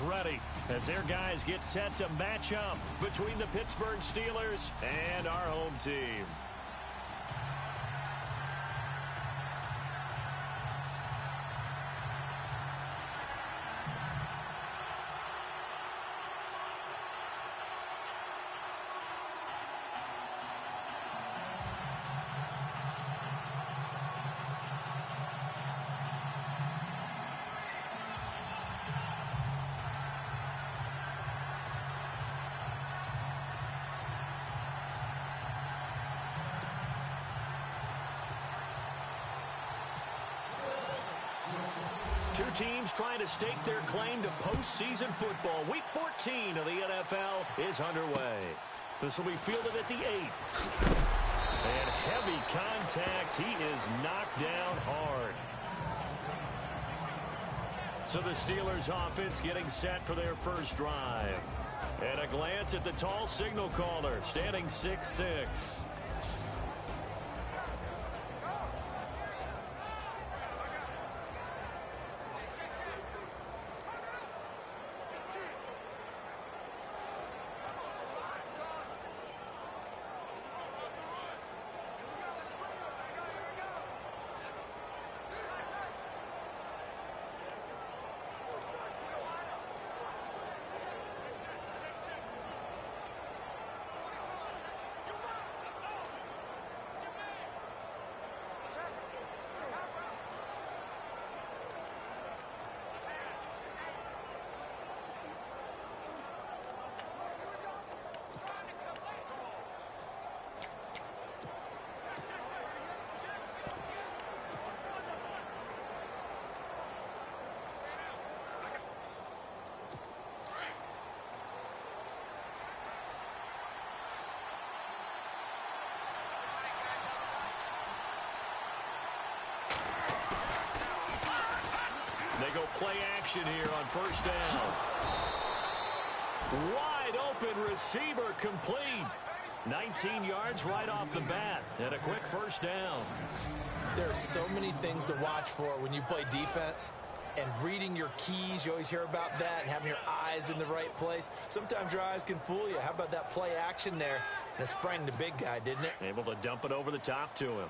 is ready as their guys get set to match up between the Pittsburgh Steelers and our home team. Two teams trying to stake their claim to postseason football. Week 14 of the NFL is underway. This will be fielded at the 8. And heavy contact. He is knocked down hard. So the Steelers offense getting set for their first drive. And a glance at the tall signal caller, standing 6'6". They go play action here on first down. Wide open receiver complete. 19 yards right off the bat and a quick first down. There are so many things to watch for when you play defense. And reading your keys, you always hear about that, and having your eyes in the right place. Sometimes your eyes can fool you. How about that play action there? And it sprang the big guy, didn't it? Able to dump it over the top to him.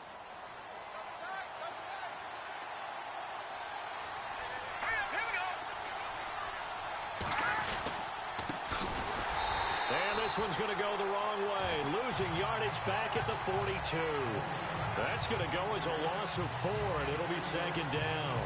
This one's going to go the wrong way. Losing yardage back at the 42. That's going to go as a loss of 4, and it'll be second down.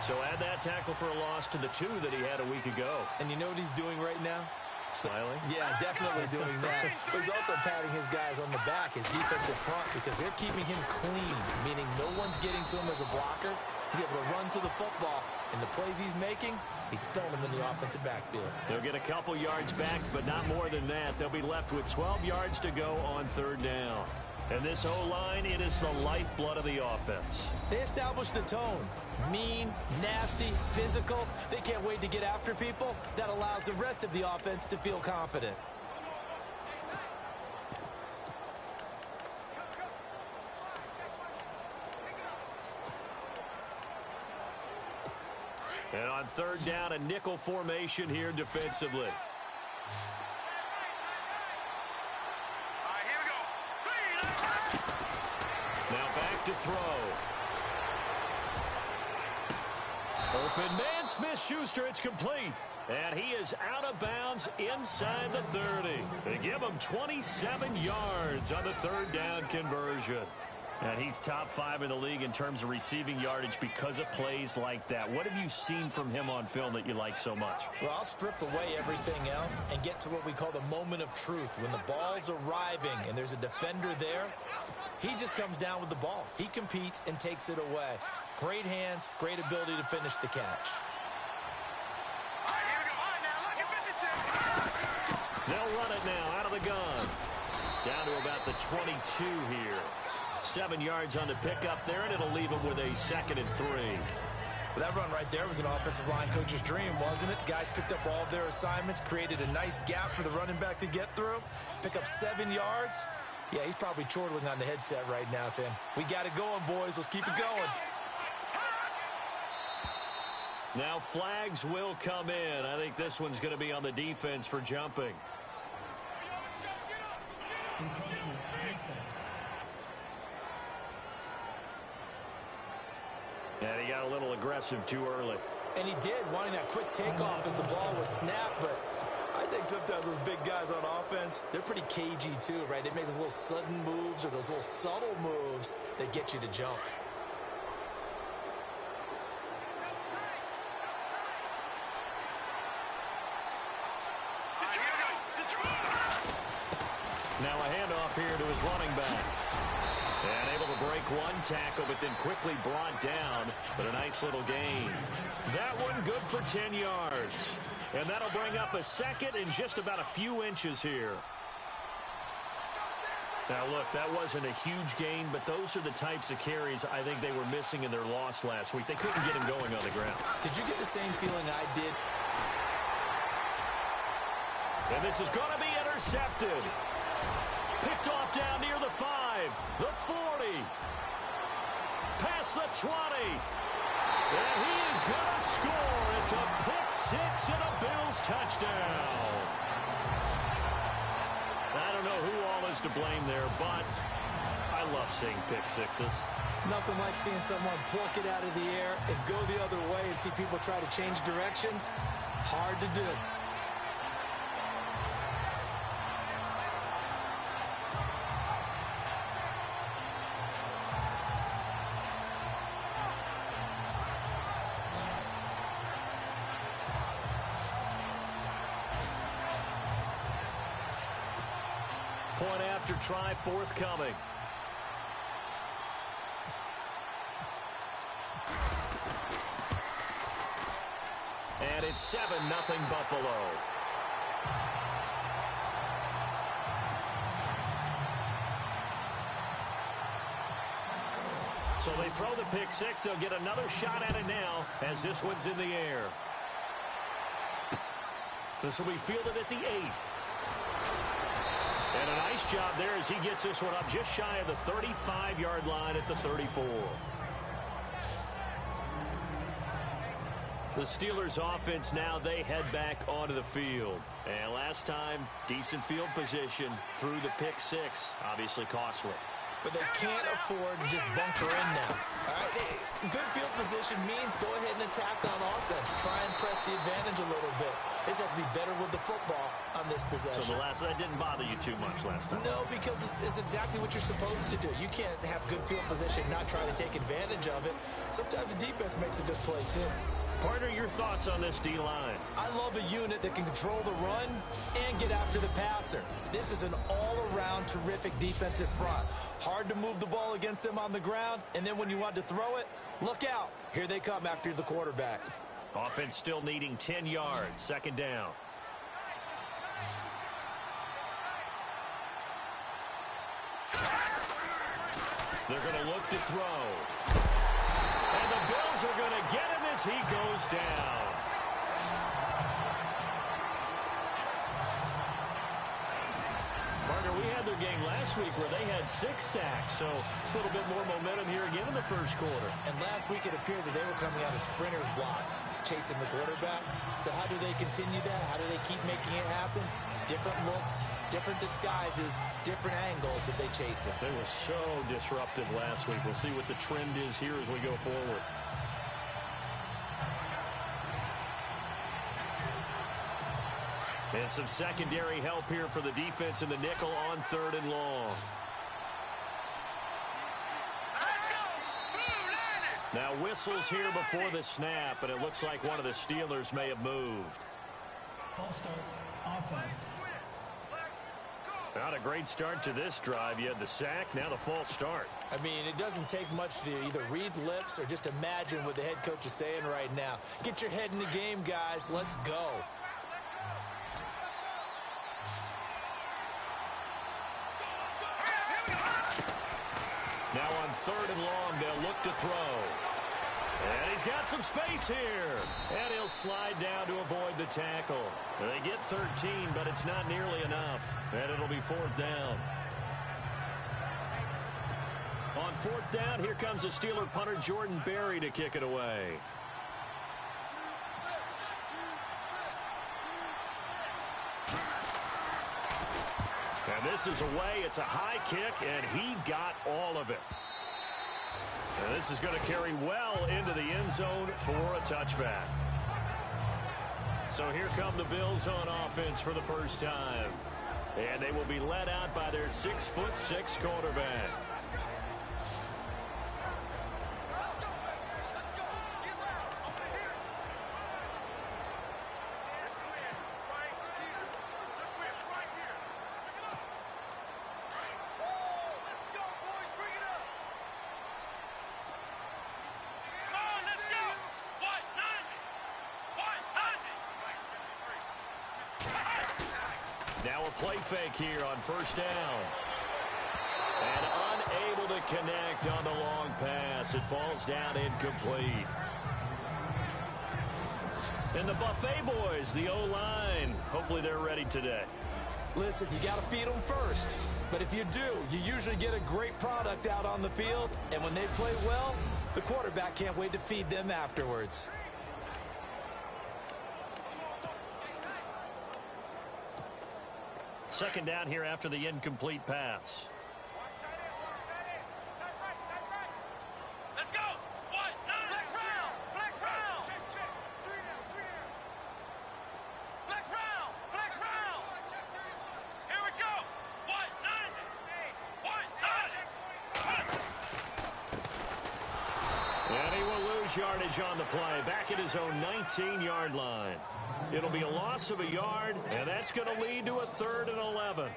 So add that tackle for a loss to the 2 that he had a week ago. And you know what he's doing right now? Smiling? Yeah, definitely doing that. But he's also patting his guys on the back, his defensive front, because they're keeping him clean, meaning no one's getting to him as a blocker. He's able to run to the football, and the plays he's making, he's spilling them in the offensive backfield. They'll get a couple yards back, but not more than that. They'll be left with 12 yards to go on third down. And this O-line, it is the lifeblood of the offense. They establish the tone. Mean, nasty, physical. They can't wait to get after people. That allows the rest of the offense to feel confident. And on third down, a nickel formation here defensively. Now back to throw. Open man, Smith-Schuster, it's complete. And he is out of bounds inside the 30. They give him 27 yards on the third down conversion. And he's top 5 in the league in terms of receiving yardage because of plays like that. What have you seen from him on film that you like so much? Well, I'll strip away everything else and get to what we call the moment of truth. When the ball's arriving and there's a defender there, he just comes down with the ball. He competes and takes it away. Great hands, great ability to finish the catch. They'll run it now out of the gun. Down to about the 22 here. 7 yards on the pickup there, and it'll leave him with a 2nd and 3. Well, that run right there was an offensive line coach's dream, wasn't it? Guys picked up all of their assignments, created a nice gap for the running back to get through, pick up 7 yards. Yeah, he's probably chortling on the headset right now saying, we got it going, boys. Let's keep it going. Now flags will come in. I think this one's going to be on the defense for jumping. Encroachment defense. And he got a little aggressive too early. And he did, wanting that quick takeoff as the ball was snapped. But I think sometimes those big guys on offense, they're pretty cagey too, right? They make those little sudden moves or those little subtle moves that get you to jump. Now a handoff here to his running back. And able to break one tackle, but then quickly brought down. But a nice little gain. That one good for 10 yards. And that'll bring up a second in just about a few inches here. Now, look, that wasn't a huge gain, but those are the types of carries I think they were missing in their loss last week. They couldn't get him going on the ground. Did you get the same feeling I did? And this is going to be intercepted. Picked off down near the 5, the 40, past the 20. And he is going to score. It's a pick six and a Bills touchdown. I don't know who all is to blame there, but I love seeing pick sixes. Nothing like seeing someone pluck it out of the air and go the other way and see people try to change directions. Hard to do. Point after try forthcoming. And it's 7-0 Buffalo. So they throw the pick six. They'll get another shot at it now as this one's in the air. This will be fielded at the 8. And a nice job there as he gets this one up just shy of the 35-yard line at the 34. The Steelers offense now, they head back onto the field. And last time, decent field position through the pick six. Obviously costly. But they can't afford to just bunker in now. All right, good field position means go ahead and attack on offense. Try and press the advantage a little bit. They just have to be better with the football on this possession. So that didn't bother you too much last time? No, because it's exactly what you're supposed to do. You can't have good field position and not try to take advantage of it. Sometimes the defense makes a good play, too. Partner, your thoughts on this D-line? I love a unit that can control the run and get after the passer. This is an all-around terrific defensive front. Hard to move the ball against them on the ground, and then when you want to throw it, look out. Here they come after the quarterback. Offense still needing 10 yards. Second down. They're going to look to throw. And the Bills are going to get him as he goes down. Partner, we had their game last week where they had 6 sacks, so a little bit more momentum here again in the first quarter. And last week it appeared that they were coming out of sprinters blocks, chasing the quarterback. So how do they continue that? How do they keep making it happen? Different looks, different disguises, different angles that they chase it. They were so disruptive last week. We'll see what the trend is here as we go forward. And some secondary help here for the defense in the nickel on 3rd and long. Now whistles here before the snap, and it looks like one of the Steelers may have moved. False start, offense. Not a great start to this drive. You had the sack, now the false start. I mean, it doesn't take much to either read lips or just imagine what the head coach is saying right now. Get your head in the game, guys. Let's go. Now on 3rd and long, they'll look to throw. And he's got some space here. And he'll slide down to avoid the tackle. They get 13, but it's not nearly enough. And it'll be 4th down. On 4th down, here comes the Steeler punter Jordan Berry to kick it away. And this is away. It's a high kick, and he got all of it. And this is going to carry well into the end zone for a touchback. So here come the Bills on offense for the first time. And they will be led out by their 6'6" quarterback. Now a play fake here on first down. And unable to connect on the long pass. It falls down incomplete. And the Buffet boys, the O-line, hopefully they're ready today. Listen, you got to feed them first. But if you do, you usually get a great product out on the field. And when they play well, the quarterback can't wait to feed them afterwards. Second down here after the incomplete pass. Let's go. What? Flex round. Flex round. Flex round. Flex round. Here we go. What? 90. What? 90. And he will lose yardage on the play. Back at his own 19-yard line. It'll be a loss of a yard, and that's going to lead to a 3rd and 11.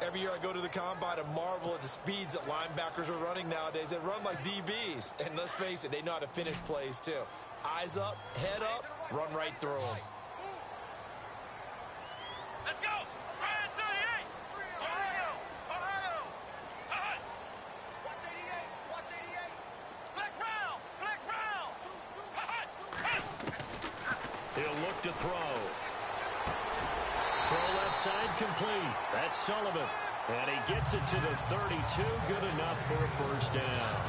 Every year I go to the combine and marvel at the speeds that linebackers are running nowadays. They run like DBs. And let's face it, they know how to finish plays too. Eyes up, head up, run right through them. Let's go. Ryan 38. Ohio. Ohio. Hot. Watch 88. Watch 88. Flex round. Flex round. Hot. He'll look to throw. Throw left side complete. That's Sullivan. And he gets it to the 32. Good enough for a first down.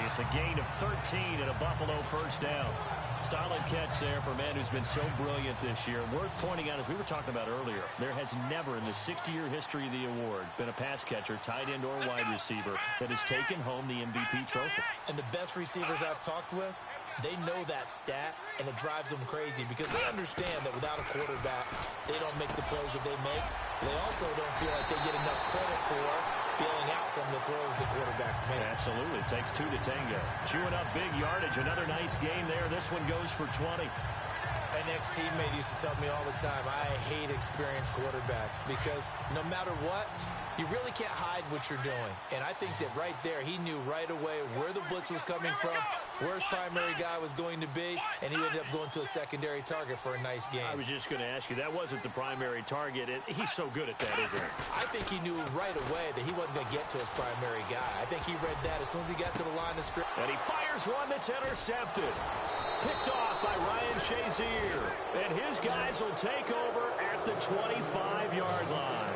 It's a gain of 13 and a Buffalo first down. Solid catch there for a man who's been so brilliant this year. Worth pointing out, as we were talking about earlier, there has never in the 60-year history of the award been a pass catcher, tight end, or wide receiver that has taken home the MVP trophy. And the best receivers I've talked with, they know that stat, and it drives them crazy because they understand that without a quarterback, they don't make the plays that they make. They also don't feel like they get enough credit for bailing out some of the throws the quarterbacks make. Absolutely. It takes two to tango. Chewing up big yardage. Another nice game there. This one goes for 20. An ex-teammate used to tell me all the time, I hate experienced quarterbacks because no matter what, you really can't hide what you're doing. And I think that right there, he knew right away where the blitz was coming from, where his primary guy was going to be, and he ended up going to a secondary target for a nice game. I was just going to ask you, that wasn't the primary target. He's so good at that, isn't he? I think he knew right away that he wasn't going to get to his primary guy. I think he read that as soon as he got to the line of scrimmage. And he fires one that's intercepted. Picked off by Ryan Shazier. And his guys will take over at the 25-yard line.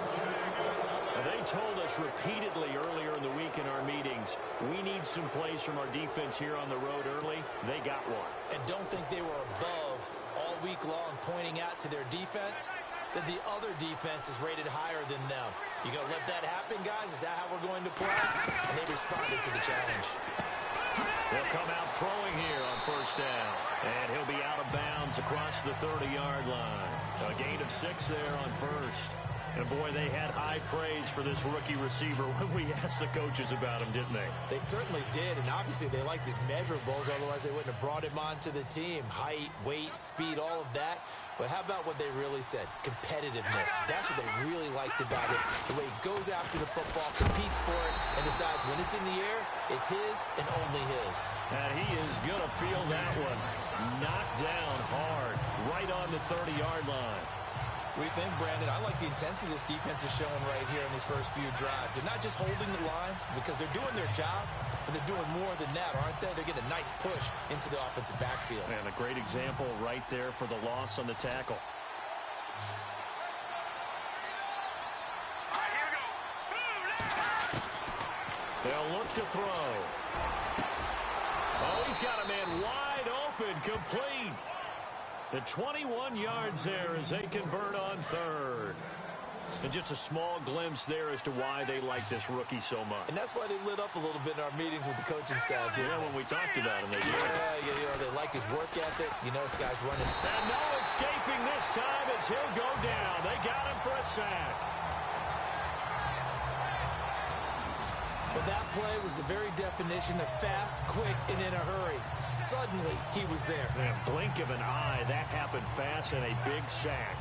They told us repeatedly earlier in the week in our meetings, we need some plays from our defense here on the road early. They got one. And don't think they were above all week long pointing out to their defense that the other defense is rated higher than them. You going to let that happen, guys? Is that how we're going to play? And they responded to the challenge. He'll come out throwing here on first down. And he'll be out of bounds across the 30-yard line. A gain of 6 there on first. And, boy, they had high praise for this rookie receiver when we asked the coaches about him, didn't they? They certainly did, and obviously they liked his measurables, otherwise they wouldn't have brought him onto the team. Height, weight, speed, all of that. But how about what they really said? Competitiveness. That's what they really liked about him. The way he goes after the football, competes for it, and decides when it's in the air, it's his and only his. And he is going to feel that one. Knocked down hard, right on the 30-yard line. We think, Brandon, I like the intensity this defense is showing right here in these first few drives. They're not just holding the line because they're doing their job, but they're doing more than that, aren't they? They're getting a nice push into the offensive backfield. And a great example right there for the loss on the tackle. All right, here we go. They'll look to throw. Oh, he's got a man wide open, complete. The 21 yards there as they convert on third. And just a small glimpse there as to why they like this rookie so much. And that's why they lit up a little bit in our meetings with the coaching staff. Yeah, when we talked about him, they did. Yeah, they like his work ethic. You know, this guy's running. And no escaping this time as he'll go down. They got him for a sack. But that play was the very definition of fast, quick, and in a hurry. Suddenly, he was there. Man, blink of an eye, that happened fast and a big sack.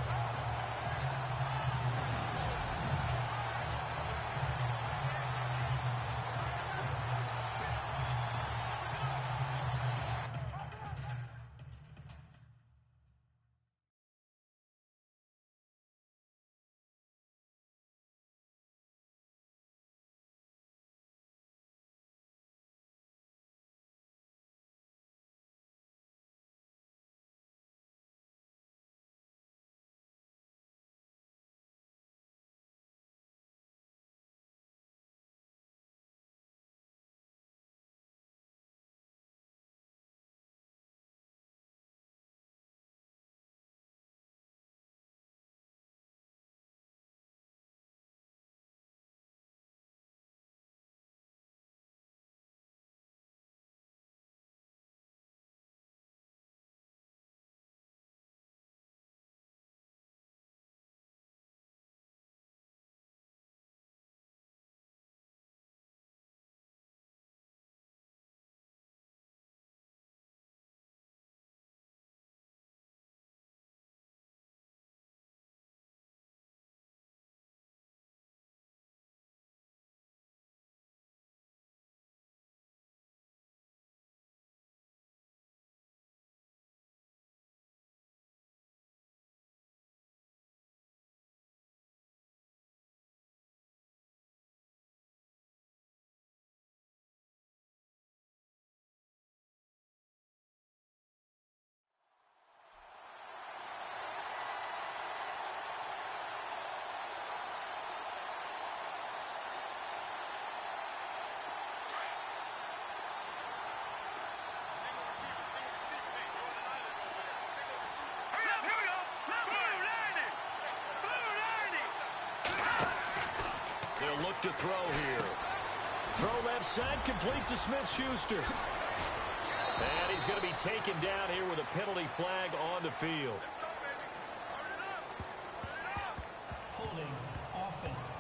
They'll look to throw here. Throw left side, complete to Smith-Schuster. And he's going to be taken down here with a penalty flag on the field. Holding offense.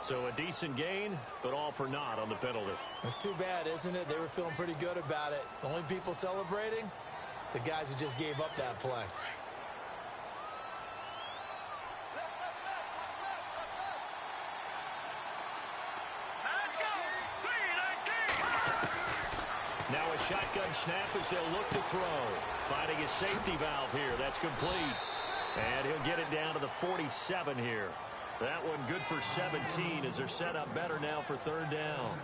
So a decent gain, but all for naught on the penalty. It's too bad, isn't it? They were feeling pretty good about it. The only people celebrating, the guys who just gave up that play. Now a shotgun snap as they'll look to throw. Finding his safety valve here. That's complete. And he'll get it down to the 47 here. That one good for 17 as they're set up better now for third down.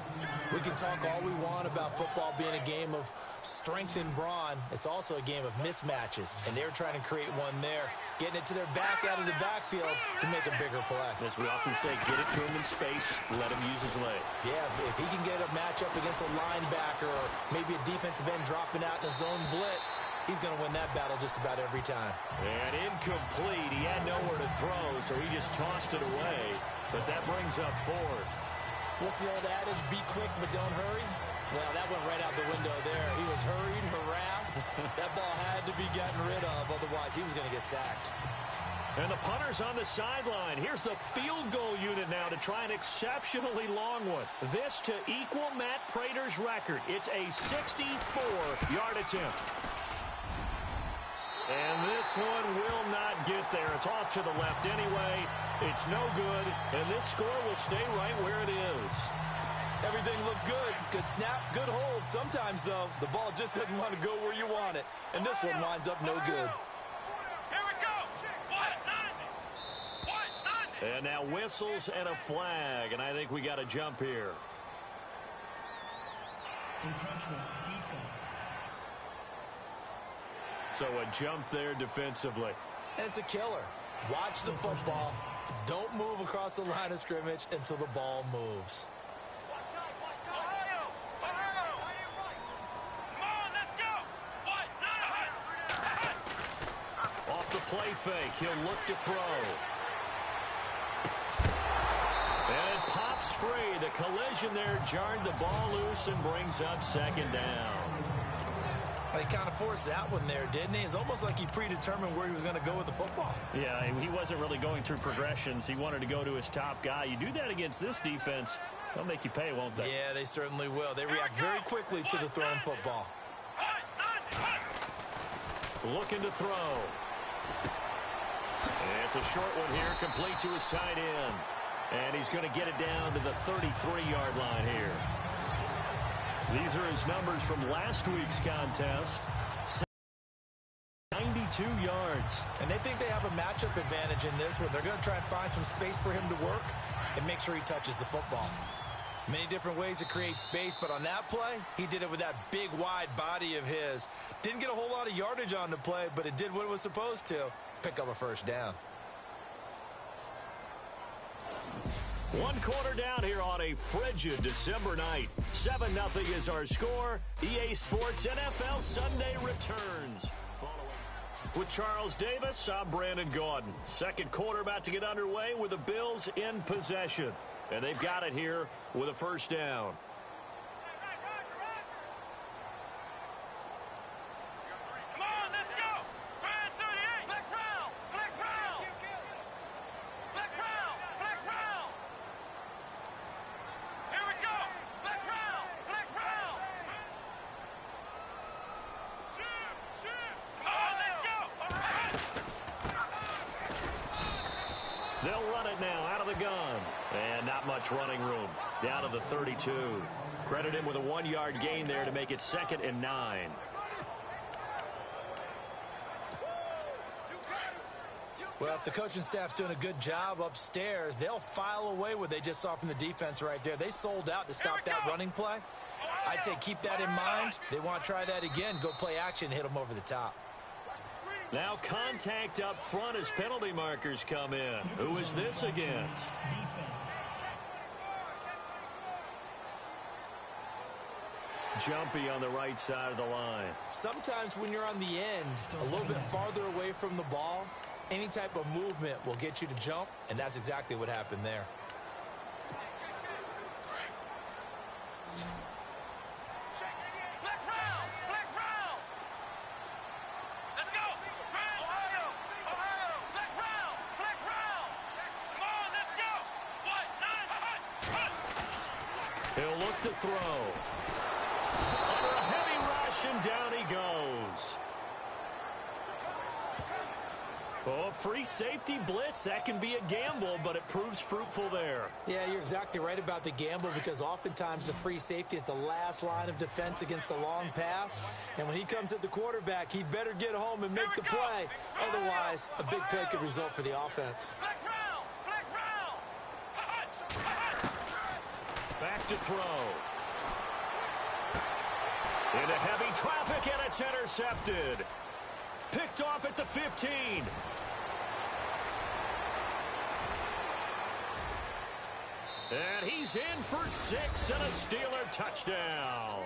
We can talk all we want about football being a game of strength and brawn. It's also a game of mismatches, and they're trying to create one there, getting it to their back out of the backfield to make a bigger play. As we often say, get it to him in space, let him use his leg. Yeah, if he can get a matchup against a linebacker or maybe a defensive end dropping out in a zone blitz, he's going to win that battle just about every time. And incomplete. He had nowhere to throw, so he just tossed it away. But that brings up fourth. What's the old adage? Be quick, but don't hurry. Well, that went right out the window there. He was hurried, harassed. That ball had to be gotten rid of, otherwise he was going to get sacked. And the punter's on the sideline. Here's the field goal unit now to try an exceptionally long one. This to equal Matt Prater's record. It's a 64-yard attempt. And this one will not get there. It's off to the left anyway. It's no good, and this score will stay right where it is. Everything looked good. Good snap, good hold. Sometimes, though, the ball just doesn't want to go where you want it. And this one winds up no good. Here we go. And now whistles and a flag, and I think we got a jump here. Encroachment defense. So a jump there defensively. And it's a killer. Watch the football. Don't move across the line of scrimmage until the ball moves. Ohio! Come on, let's go! play fake. He'll look to throw. And it pops free. The collision there jarred the ball loose and brings up second down. He kind of forced that one there, didn't he? It's almost like he predetermined where he was going to go with the football. Yeah, he wasn't really going through progressions. He wanted to go to his top guy. You do that against this defense, they'll make you pay, won't they? Yeah, they certainly will. They react very quickly to the thrown football. Looking to throw. It's a short one here, complete to his tight end. And he's going to get it down to the 33-yard line here. These are his numbers from last week's contest. 92 yards. And they think they have a matchup advantage in this one. They're going to try and find some space for him to work and make sure he touches the football. Many different ways to create space, but on that play, he did it with that big, wide body of his. Didn't get a whole lot of yardage on the play, but it did what it was supposed to. Pick up a first down. 1 quarter down here on a frigid December night. 7-0 is our score. EA Sports NFL Sunday returns. With Charles Davis, I'm Brandon Gaudin. Second quarter about to get underway with the Bills in possession. And they've got it here with a first down. Come on, let's go. Brand 38. Flex round. Flex round. Flex round. Flex round. Here we go. Flex round. Flex round. Shoot. Shoot. Come on, let's go. All right. They'll run it now out of the gun. And not much running room. Down to the 32. Credit him with a 1-yard gain there to make it 2nd and 9. Well, if the coaching staff's doing a good job upstairs, they'll file away what they just saw from the defense right there. They sold out to stop that running play. I'd say keep that in mind. They want to try that again. Go play action, hit them over the top. Now contact up front as penalty markers come in. Who is this against? Defense. Jumpy on the right side of the line. Sometimes when you're on the end, a little bit farther away from the ball, any type of movement will get you to jump, and that's exactly what happened there. Flex round. Flex round. Let's go. Brand Ohio. Ohio. Flex round. Flex round. Come on, let's go. 1, 9, He'll look to throw. Under a heavy rush, and down he goes. Oh, free safety blitz. That can be a gamble, but it proves fruitful there. Yeah, you're exactly right about the gamble because oftentimes the free safety is the last line of defense against a long pass. And when he comes at the quarterback, he'd better get home and make the play. Otherwise, a big play could result for the offense. Flex round. Flex round. Back to throw. Into heavy traffic, and it's intercepted. Picked off at the 15. And he's in for 6 and a Steeler touchdown.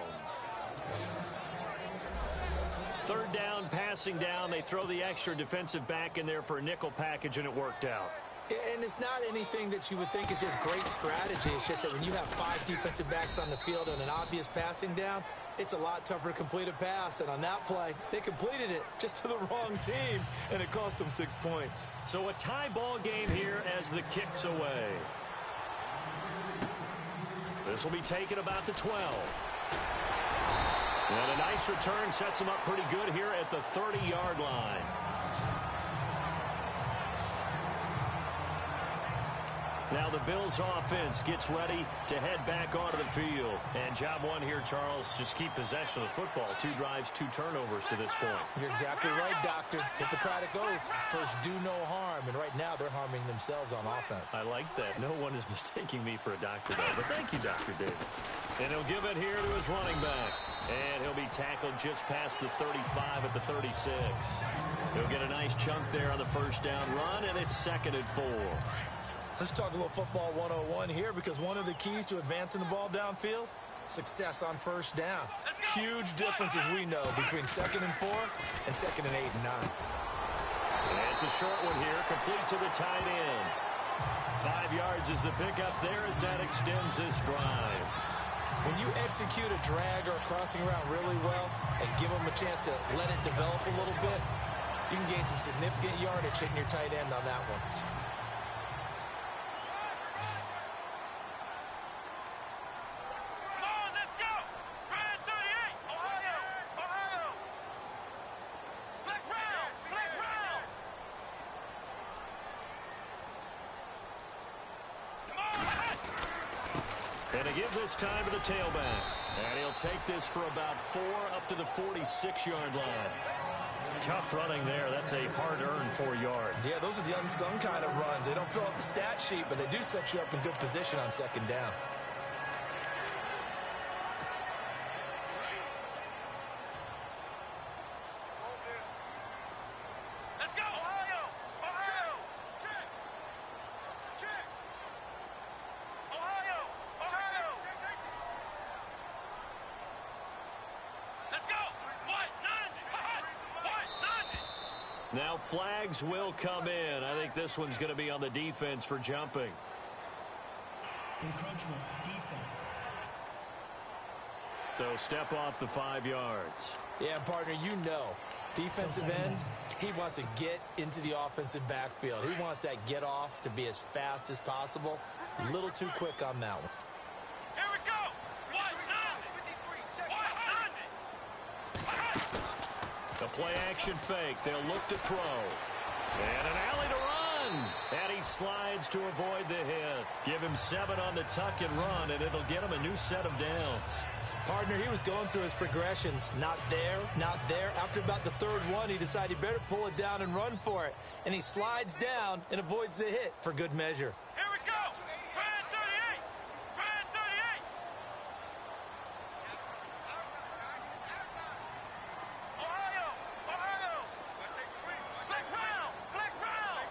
3rd down, passing down. They throw the extra defensive back in there for a nickel package, and it worked out. And it's not anything that you would think is just great strategy. It's just that when you have 5 defensive backs on the field and an obvious passing down, it's a lot tougher to complete a pass. And on that play, they completed it just to the wrong team, and it cost them 6 points. So a tie ball game here as the kick's away. This will be taken about the 12. And a nice return sets them up pretty good here at the 30-yard line. Now the Bills offense gets ready to head back onto the field. And job one here, Charles, just keep possession of the football. 2 drives, 2 turnovers to this point. You're exactly right, Doctor. Hippocratic oath. First, do no harm. And right now, they're harming themselves on offense. I like that. No one is mistaking me for a doctor, though. But thank you, Dr. Davis. And he'll give it here to his running back. And he'll be tackled just past the 35 at the 36. He'll get a nice chunk there on the first down run, and it's 2nd and 4. Let's talk a little football 101 here, because one of the keys to advancing the ball downfield, success on first down. Huge difference, as we know, between 2nd and 4 and 2nd and 8 and 9. And it's a short one here, complete to the tight end. 5 yards is the pickup there as that extends this drive. When you execute a drag or a crossing route really well and give them a chance to let it develop a little bit, you can gain some significant yardage hitting your tight end on that one. Come on, let's go. Brand 38. Ohio. Ohio. Flex round. Flex round. Come on, hit. And to give this time to the tailback. And he'll take this for about 4 up to the 46-yard line. Tough running there. That's a hard-earned 4 yards. Yeah, those are the unsung kind of runs. They don't fill up the stat sheet, but they do set you up in good position on second down. Let's go, Ohio. Ohio. Check. Check. Ohio. Ohio. Let's go. White 90. White 90. Now flags will come in. I think this one's going to be on the defense for jumping. Encroachment defense. So step off the 5 yards. Yeah, partner, you know, defensive end, he wants to get into the offensive backfield. He wants that get off to be as fast as possible. A little too quick on that one. Here we go. White 90. White 90. The play action fake. They'll look to throw. And an alley to run. And he slides to avoid the hit. Give him 7 on the tuck and run, and it'll get him a new set of downs. Partner, he was going through his progressions. Not there, not there. After about the third one, he decided he better pull it down and run for it. And he slides down and avoids the hit for good measure. Here we go. Brand 38. Brand 38. Ohio. Ohio. Flex round. Flex round.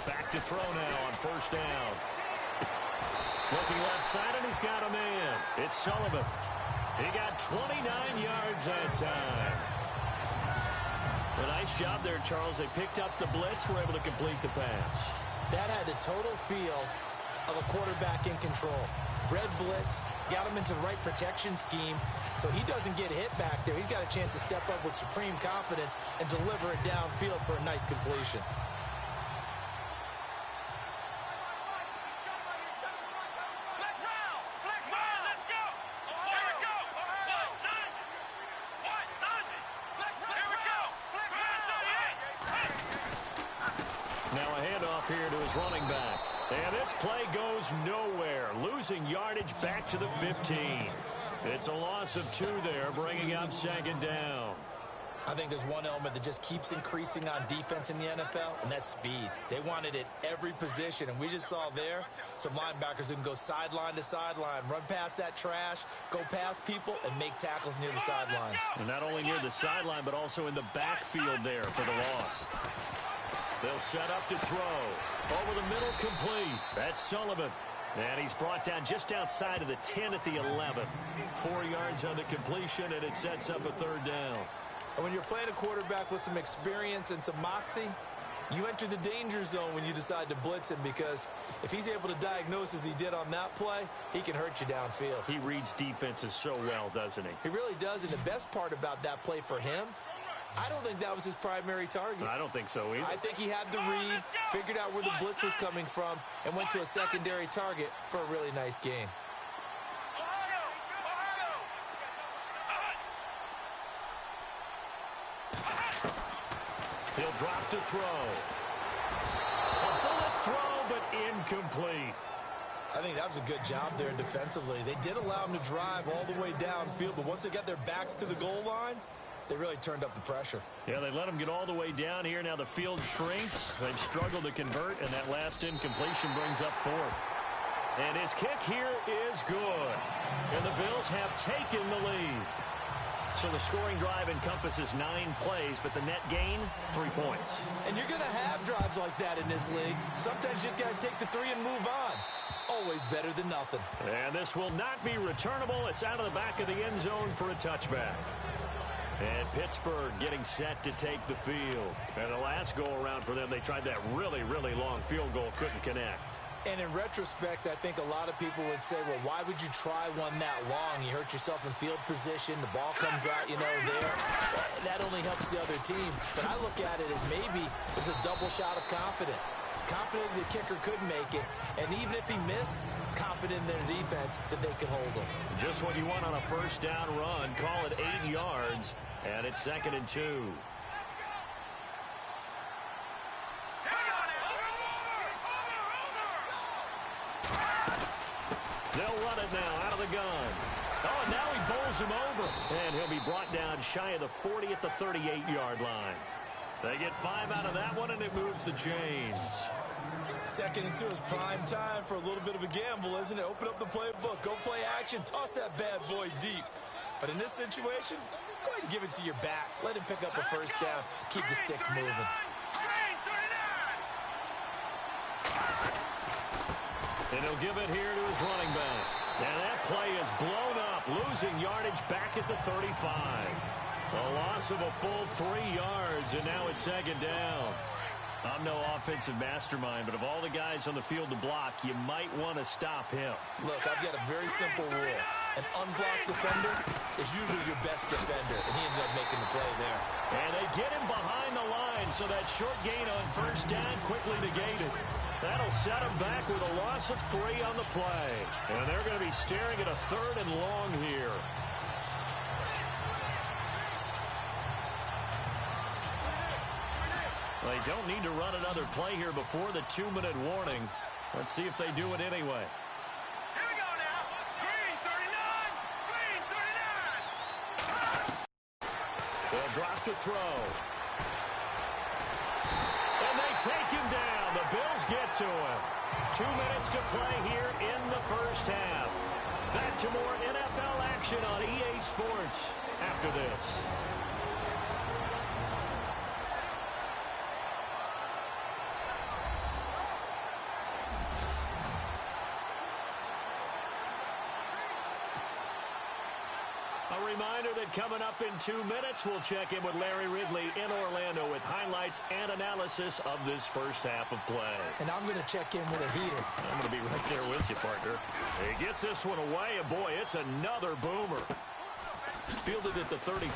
Back to throw now on first down. Looking left side, and he's got a man. It's Sullivan. He got 29 yards that time. A nice job there, Charles. They picked up the blitz, were able to complete the pass. That had the total feel of a quarterback in control. Red blitz, got him into the right protection scheme, so he doesn't get hit back there. He's got a chance to step up with supreme confidence and deliver it downfield for a nice completion. Here to his running back. And this play goes nowhere. Losing yardage back to the 15. It's a loss of 2 there, bringing up second down. I think there's one element that just keeps increasing on defense in the NFL, and that's speed. They want it at every position, and we just saw there some linebackers who can go sideline to sideline, run past that trash, go past people, and make tackles near the sidelines. And not only near the sideline, but also in the backfield there for the loss. They'll set up to throw. Over the middle, complete. That's Sullivan. And he's brought down just outside of the 10 at the 11. 4 yards on the completion, and it sets up a third down. And when you're playing a quarterback with some experience and some moxie, you enter the danger zone when you decide to blitz him, because if he's able to diagnose as he did on that play, he can hurt you downfield. He reads defenses so well, doesn't he? He really does, and the best part about that play for him, I don't think that was his primary target. I don't think so either. I think he had the read, figured out where the blitz was coming from, and went to a secondary target for a really nice gain. He'll drop to throw. A bullet throw, but incomplete. I think that was a good job there defensively. They did allow him to drive all the way downfield, but once they got their backs to the goal line, they really turned up the pressure. Yeah, they let him get all the way down here. Now the field shrinks. They've struggled to convert, and that last incompletion brings up 4th. And his kick here is good. And the Bills have taken the lead. So the scoring drive encompasses 9 plays, but the net gain, 3 points. And you're going to have drives like that in this league. Sometimes you just got to take the 3 and move on. Always better than nothing. And this will not be returnable. It's out of the back of the end zone for a touchback. And Pittsburgh getting set to take the field. And the last go-around for them, they tried that really, really long field goal, couldn't connect. And in retrospect, I think a lot of people would say, well, why would you try one that long? You hurt yourself in field position. The ball comes out, there. That only helps the other team. But I look at it as maybe it's a double shot of confidence. Confident the kicker could make it. And even if he missed, confident in their defense that they could hold him. Just what you want on a first down run. Call it 8 yards. And it's 2nd and 2. They'll run it now out of the gun. Oh, and now he bowls him over. And he'll be brought down shy of the 40 at the 38-yard line. They get 5 out of that one, and it moves the chains. 2nd and 2 is prime time for a little bit of a gamble, isn't it? Open up the playbook, go play action, toss that bad boy deep. But in this situation, go ahead and give it to your back. Let him pick up a first down. Keep the sticks moving. And he'll give it here to his running back. And that play is blown up, losing yardage back at the 35. A loss of a full 3 yards, and now it's 2nd down. I'm no offensive mastermind, but of all the guys on the field to block, you might want to stop him. Look, I've got a very simple rule. An unblocked defender is usually your best defender, and he ended up making the play there. And they get him behind the line, so that short gain on first down quickly negated. That'll set him back with a loss of 3 on the play. And they're going to be staring at a 3rd and long here. They don't need to run another play here before the 2-minute warning. Let's see if they do it anyway. Here we go now. Green 39. Green 39. They'll drop to throw. And they take him down. The Bills get to him. 2 minutes to play here in the first half. Back to more NFL action on EA Sports after this. A reminder that coming up in 2 minutes, we'll check in with Larry Ridley in Orlando with highlights and analysis of this first half of play. And I'm going to check in with a heater. I'm going to be right there with you, partner. He gets this one away, and boy, it's another boomer. Fielded at the 33.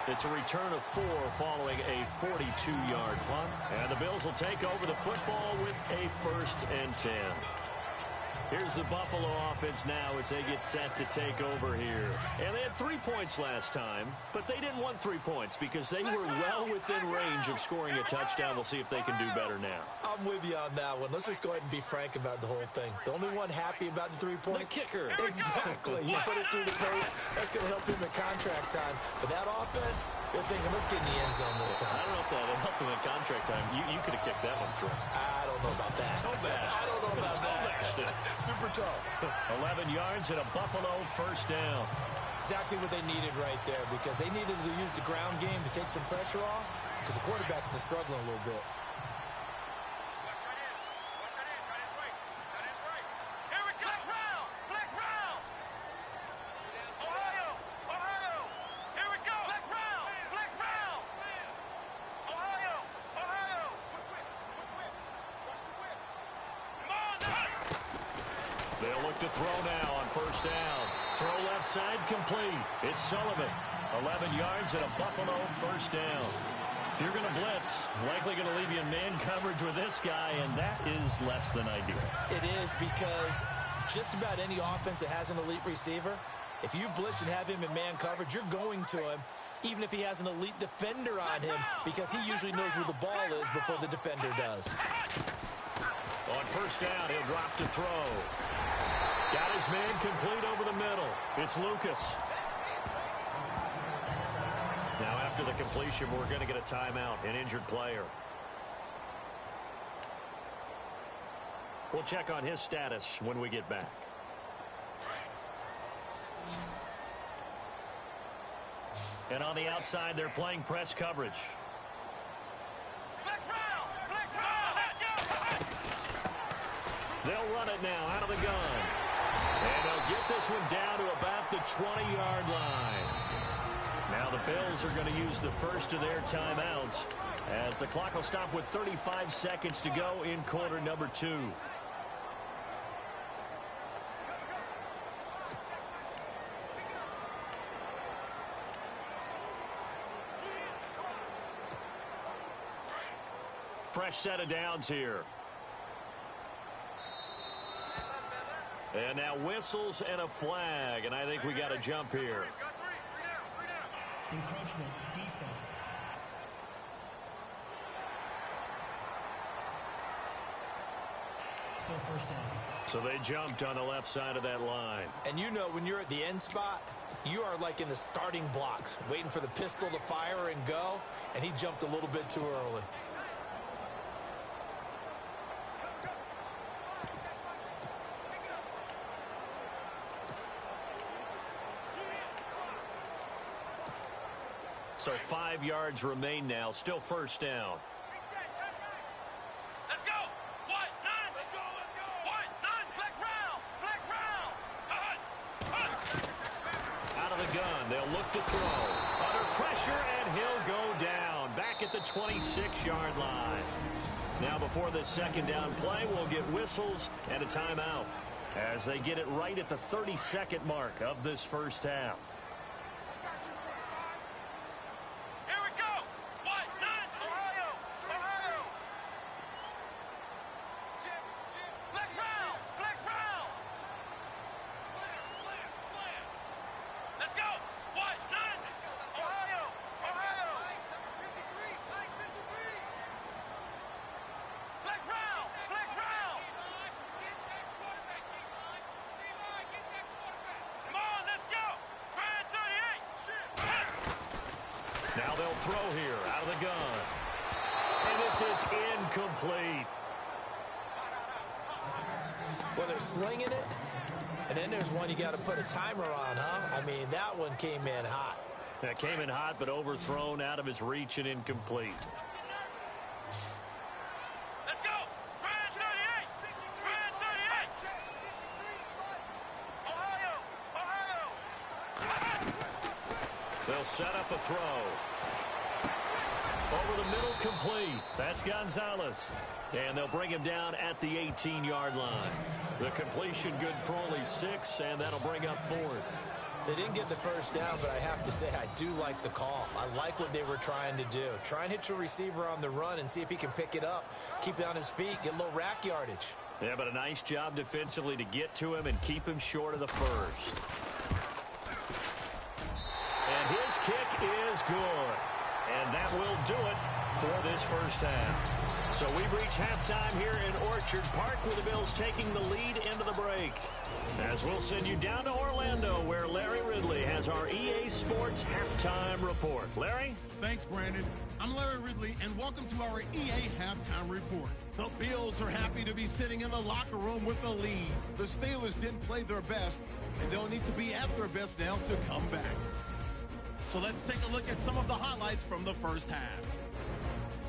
It's a return of 4 following a 42-yard punt. And the Bills will take over the football with a 1st and 10. Here's the Buffalo offense now as they get set to take over here. And they had 3 points last time, but they didn't want 3 points because they were well within range of scoring a touchdown. We'll see if they can do better now. I'm with you on that one. Let's just go ahead and be frank about the whole thing. The only one happy about the 3-point? The kicker. Exactly. You put it through the post. That's going to help him at contract time. But that offense, they're thinking, let's get in the end zone this time. I don't know if that helped him at contract time. You could have kicked that one through. I don't know about that. I don't know about that. Super tough. 11 yards and a Buffalo first down. Exactly what they needed right there, because they needed to use the ground game to take some pressure off, because the quarterback's been struggling a little bit. Here we go. Flex round. Ohio. Here we go. Flex round. Ohio. Come on now. They'll look to throw now on first down. Throw left side complete. It's Sullivan. 11 yards and a Buffalo first down. If you're going to blitz, likely going to leave you in man coverage with this guy, and that is less than ideal. It is, because just about any offense that has an elite receiver, if you blitz and have him in man coverage, you're going to him, even if he has an elite defender on him, because he usually knows where the ball is before the defender does. On first down, he'll drop to throw. Got his man complete over the middle. It's Lucas. Now after the completion, we're going to get a timeout, an injured player. We'll check on his status when we get back. And on the outside, they're playing press coverage. They'll run it now out of the gun. And they'll get this one down to about the 20-yard line. Now the Bills are going to use the first of their timeouts as the clock will stop with 35 seconds to go in quarter number 2. Fresh set of downs here. And now whistles and a flag, and I think we got a jump here. Encroachment defense. Still first down. So they jumped on the left side of that line. And you know when you're at the end spot, you are like in the starting blocks, waiting for the pistol to fire and go, and he jumped a little bit too early. So 5 yards remain now. Still first down. Let's go. What? Nine. Let's go. Let's go. What? Nine. Flex round. Flex round. Out of the gun. They'll look to throw. Under pressure, and he'll go down. Back at the 26-yard line. Now before this second down play, we'll get whistles and a timeout as they get it right at the 32nd mark of this first half. Now they'll throw here out of the gun. And this is incomplete. Well, they're slinging it, and then there's one you got to put a timer on, huh? I mean, that one came in hot. That came in hot, but overthrown out of his reach and incomplete. Let's go. Brand 38. Brand 38. Ohio. They'll set up a throw. Over the middle, complete. That's Gonzalez. And they'll bring him down at the 18-yard line. The completion good for only 6, and that'll bring up 4th. They didn't get the first down, but I have to say I do like the call. I like what they were trying to do. Try and hit your receiver on the run and see if he can pick it up, keep it on his feet, get a little rack yardage. Yeah, but a nice job defensively to get to him and keep him short of the first. And his kick is good. And that will do it for this first half. So we've reached halftime here in Orchard Park with the Bills taking the lead into the break. As we'll send you down to Orlando where Larry Ridley has our EA Sports halftime report. Larry? Thanks, Brandon. I'm Larry Ridley, and welcome to our EA halftime report. The Bills are happy to be sitting in the locker room with a lead. The Steelers didn't play their best, and they'll need to be at their best now to come back. So let's take a look at some of the highlights from the first half.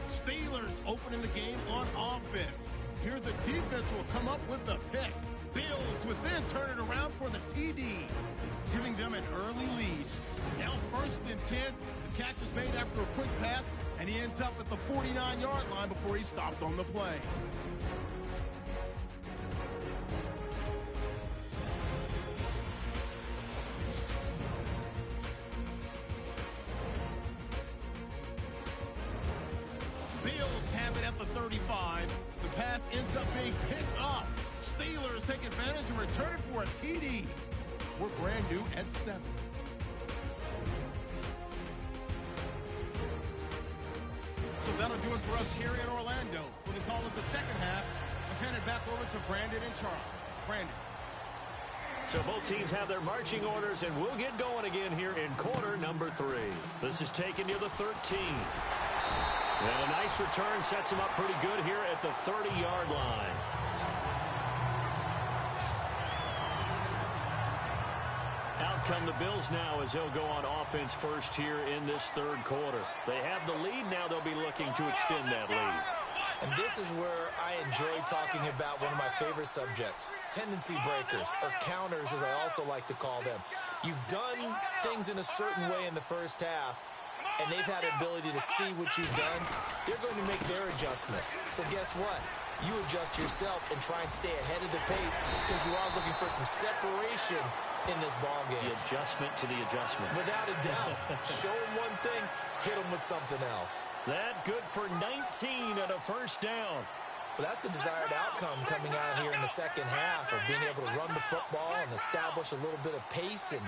Steelers opening the game on offense. Here the defense will come up with the pick. Bills would then turn it around for the TD, giving them an early lead. Now 1st and 10, the catch is made after a quick pass, and he ends up at the 49-yard line before he stopped on the play. Bills have it at the 35. The pass ends up being picked off. Steelers take advantage and return it for a TD. We're brand new at 7. So that'll do it for us here in Orlando. For the call of the second half, let's hand it back over to Brandon and Charles. Brandon. So both teams have their marching orders, and we'll get going again here in quarter number 3. This is taken to the 13. And a nice return sets him up pretty good here at the 30-yard line. Out come the Bills now as they'll go on offense first here in this third quarter. They have the lead. Now they'll be looking to extend that lead. And this is where I enjoy talking about one of my favorite subjects, tendency breakers, or counters as I also like to call them. You've done things in a certain way in the first half, and they've had the ability to see what you've done. They're going to make their adjustments. So guess what? You adjust yourself and try and stay ahead of the pace because you are looking for some separation in this ball game. The adjustment to the adjustment. Without a doubt. Show them one thing, hit them with something else. That good for 19 and a first down. Well, that's the desired outcome coming out here in the second half of being able to run the football and establish a little bit of pace and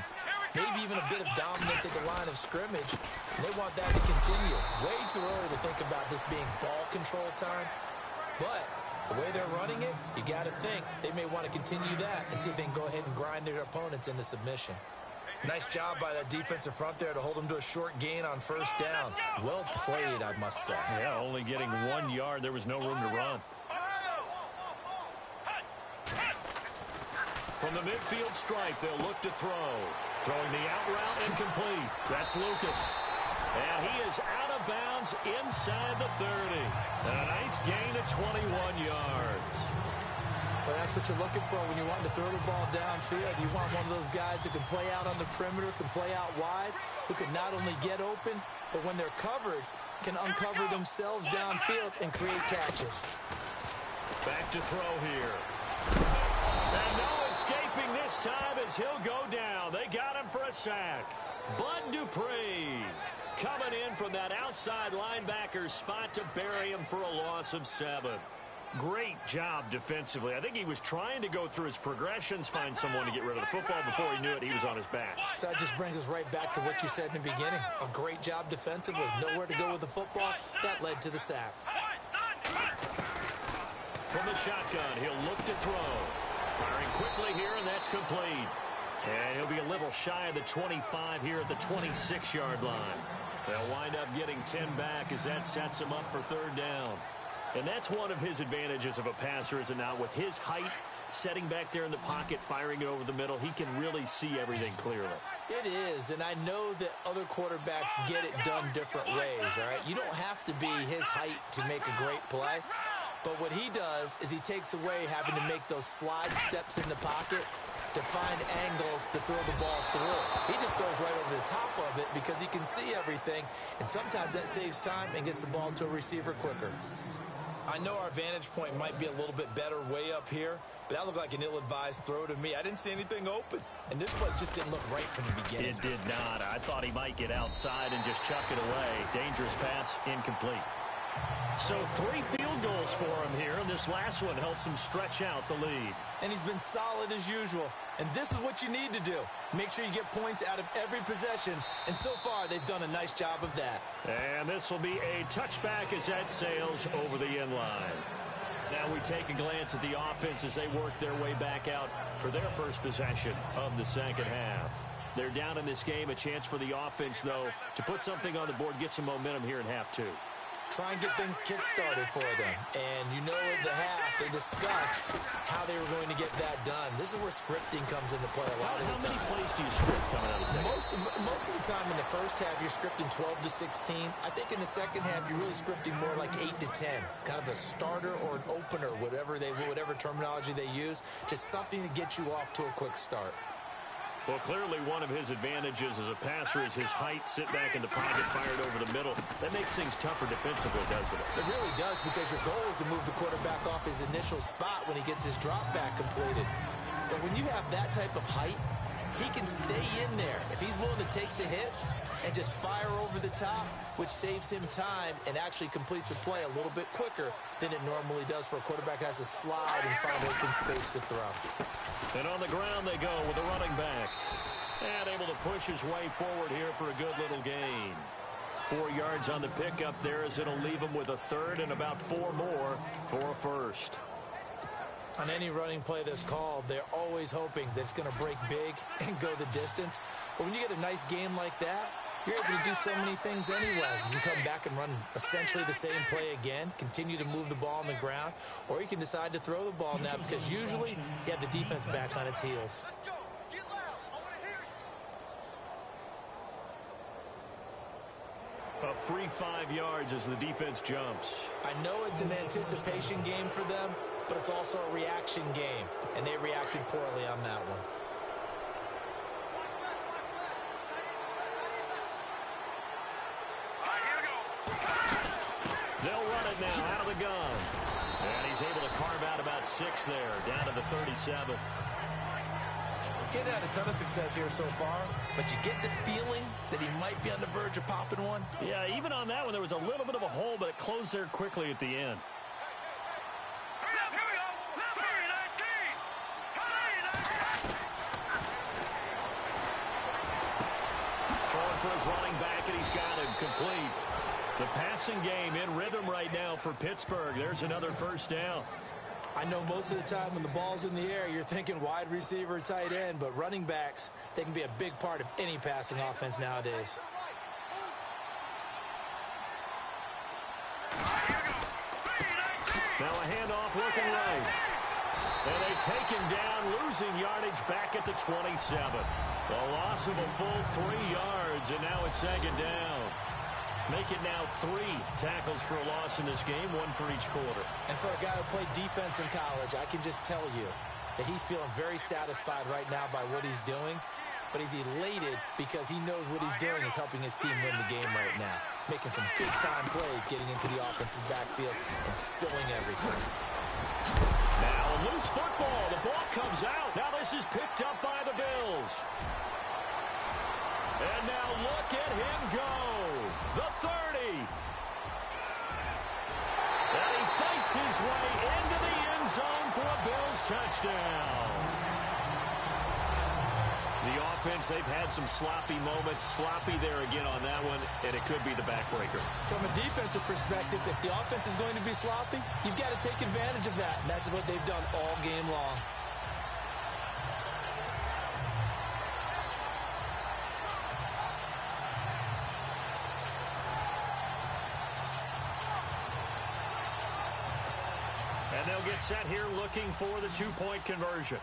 maybe even a bit of dominance at the line of scrimmage. And they want that to continue. Way too early to think about this being ball control time. But the way they're running it, you got to think they may want to continue that and see if they can go ahead and grind their opponents into submission. Nice job by that defensive front there to hold them to a short gain on first down. Well played, I must say. Yeah, only getting 1 yard. There was no room to run. From the midfield stripe, they'll look to throw. Throwing the out route incomplete. That's Lucas. And he is out of bounds inside the 30. And a nice gain of 21 yards. Well, that's what you're looking for when you want to throw the ball downfield. You want one of those guys who can play out on the perimeter, can play out wide, who can not only get open, but when they're covered, can uncover themselves downfield and create catches. Back to throw here. And no escaping this time as he'll go down. They got him for a sack. Bud Dupree coming in from that outside linebacker spot to bury him for a loss of 7. Great job defensively. I think he was trying to go through his progressions, find someone to get rid of the football. Before he knew it, he was on his back. So that just brings us right back to what you said in the beginning. A great job defensively. Nowhere to go with the football. That led to the sack. From the shotgun, he'll look to throw. Firing quickly here, and that's complete. And he'll be a little shy of the 25 here at the 26-yard line. They'll wind up getting 10 back as that sets him up for third down. And that's one of his advantages of a passer, is it not? With his height, setting back there in the pocket, firing it over the middle, he can really see everything clearly. It is, and I know that other quarterbacks get it done different ways, all right? You don't have to be his height to make a great play. But what he does is he takes away having to make those slide steps in the pocket to find angles to throw the ball through. He just throws right over the top of it because he can see everything, and sometimes that saves time and gets the ball to a receiver quicker. I know our vantage point might be a little bit better way up here, but that looked like an ill-advised throw to me. I didn't see anything open, and this play just didn't look right from the beginning. It did not. I thought he might get outside and just chuck it away. Dangerous pass, incomplete. So 3 field goals for him here, and this last one helps him stretch out the lead. And he's been solid as usual. And this is what you need to do. Make sure you get points out of every possession. And so far, they've done a nice job of that. And this will be a touchback as that sails over the end line. Now we take a glance at the offense as they work their way back out for their first possession of the second half. They're down in this game. A chance for the offense, though, to put something on the board, get some momentum here in half 2. Try and get things kick-started for them. And you know at the half, they discussed how they were going to get that done. This is where scripting comes into play a lot of the time. How many plays do you script coming out of the second? Most of the time in the first half, you're scripting 12 to 16. I think in the second half, you're really scripting more like 8 to 10. Kind of a starter or an opener, whatever terminology they use. Just something to get you off to a quick start. Well, clearly one of his advantages as a passer is his height, sit back in the pocket, fired over the middle. That makes things tougher defensively, doesn't it? It really does, because your goal is to move the quarterback off his initial spot when he gets his drop back completed. But when you have that type of height, he can stay in there. If he's willing to take the hits and just fire over the top, which saves him time and actually completes a play a little bit quicker than it normally does for a quarterback who has to slide and find open space to throw. And on the ground they go with a running back. And able to push his way forward here for a good little gain. 4 yards on the pickup there, as it'll leave him with a third and about 4 more for a first. On any running play that's called, they're always hoping that it's going to break big and go the distance. But when you get a nice game like that, you're able to do so many things anyway. You can come back and run essentially the same play again, continue to move the ball on the ground, or you can decide to throw the ball now, because usually you have the defense back on its heels. A free 5 yards as the defense jumps. I know it's an anticipation game for them, but it's also a reaction game, and they reacted poorly on that one. All right, here we go. They'll run it now out of the gun. And he's able to carve out about 6 there, down to the 37. Getting had a ton of success here so far, but you get the feeling that he might be on the verge of popping one. Yeah, even on that one, there was a little bit of a hole, but it closed there quickly at the end. Hurry up, here we go. 3-19. Throwing for his running back, and he's got him complete. The passing game in rhythm right now for Pittsburgh. There's another first down. I know most of the time when the ball's in the air, you're thinking wide receiver, tight end, but running backs, they can be a big part of any passing offense nowadays. Now a handoff looking right. And they take him down, losing yardage back at the 27. The loss of a full 3 yards, and now it's second down. Make it now 3 tackles for a loss in this game, 1 for each quarter. And for a guy who played defense in college, I can just tell you that he's feeling very satisfied right now by what he's doing, but he's elated because he knows what he's doing is helping his team win the game right now, making some big-time plays, getting into the offense's backfield and spilling everything. Now a loose football. The ball comes out. Now this is picked up by the Bills. And now look at him go. The 30. And he fights his way into the end zone for a Bills touchdown. The offense, they've had some sloppy moments. Sloppy there again on that one, and it could be the backbreaker. From a defensive perspective, if the offense is going to be sloppy, you've got to take advantage of that, and that's what they've done all game long. And they'll get set here looking for the 2-point conversion.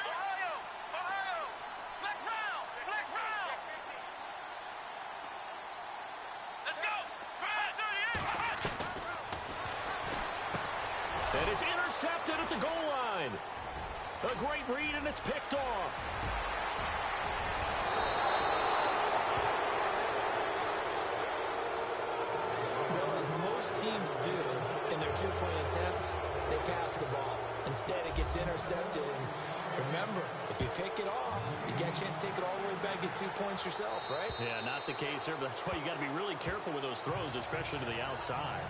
Ohio, flex round. Let's go. And it's intercepted at the goal line. A great read, and it's picked off. Most teams do in their 2-point attempt, they pass the ball. Instead, it gets intercepted. And remember, if you pick it off, you get a chance to take it all the way back, get 2 points yourself, right? Yeah, not the case here, but that's why you got to be really careful with those throws, especially to the outside.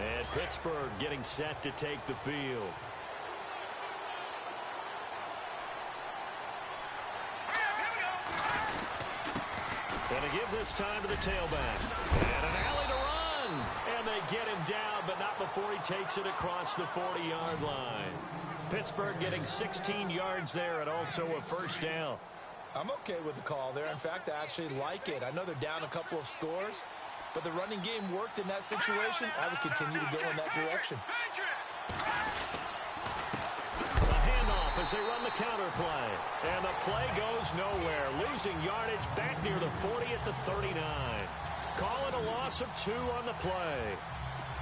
And Pittsburgh getting set to take the field. And to give this time to the tailback. And an alley to run. And they get him down, but not before he takes it across the 40-yard line. Pittsburgh getting 16 yards there and also a first down. I'm okay with the call there. In fact, I actually like it. I know they're down a couple of scores, but the running game worked in that situation. I would continue to go in that direction. The handoff as they run the counter play. And the play goes nowhere. Losing yardage back near the 40 at the 39. Call it a loss of 2 on the play.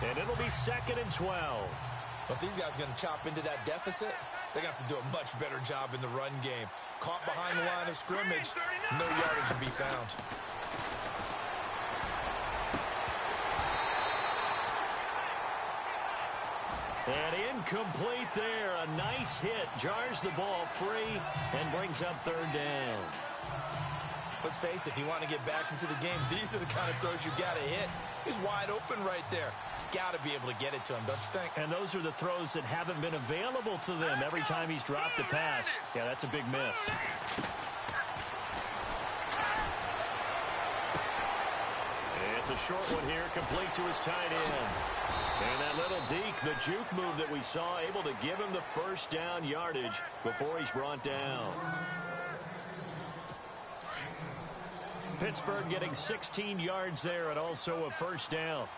And it'll be 2nd and 12. But these guys are going to chop into that deficit. They got to do a much better job in the run game. Caught behind the line of scrimmage, no yardage to be found. And incomplete there. A nice hit. Jars the ball free and brings up 3rd down. Let's face it, if you want to get back into the game, these are the kind of throws you got to hit. He's wide open right there. Got to be able to get it to him, don't you think? And those are the throws that haven't been available to them every time he's dropped a pass. Yeah, that's a big miss. It's a short one here, complete to his tight end. And that little deke, the juke move that we saw, able to give him the first down yardage before he's brought down. Pittsburgh getting 16 yards there and also a first down.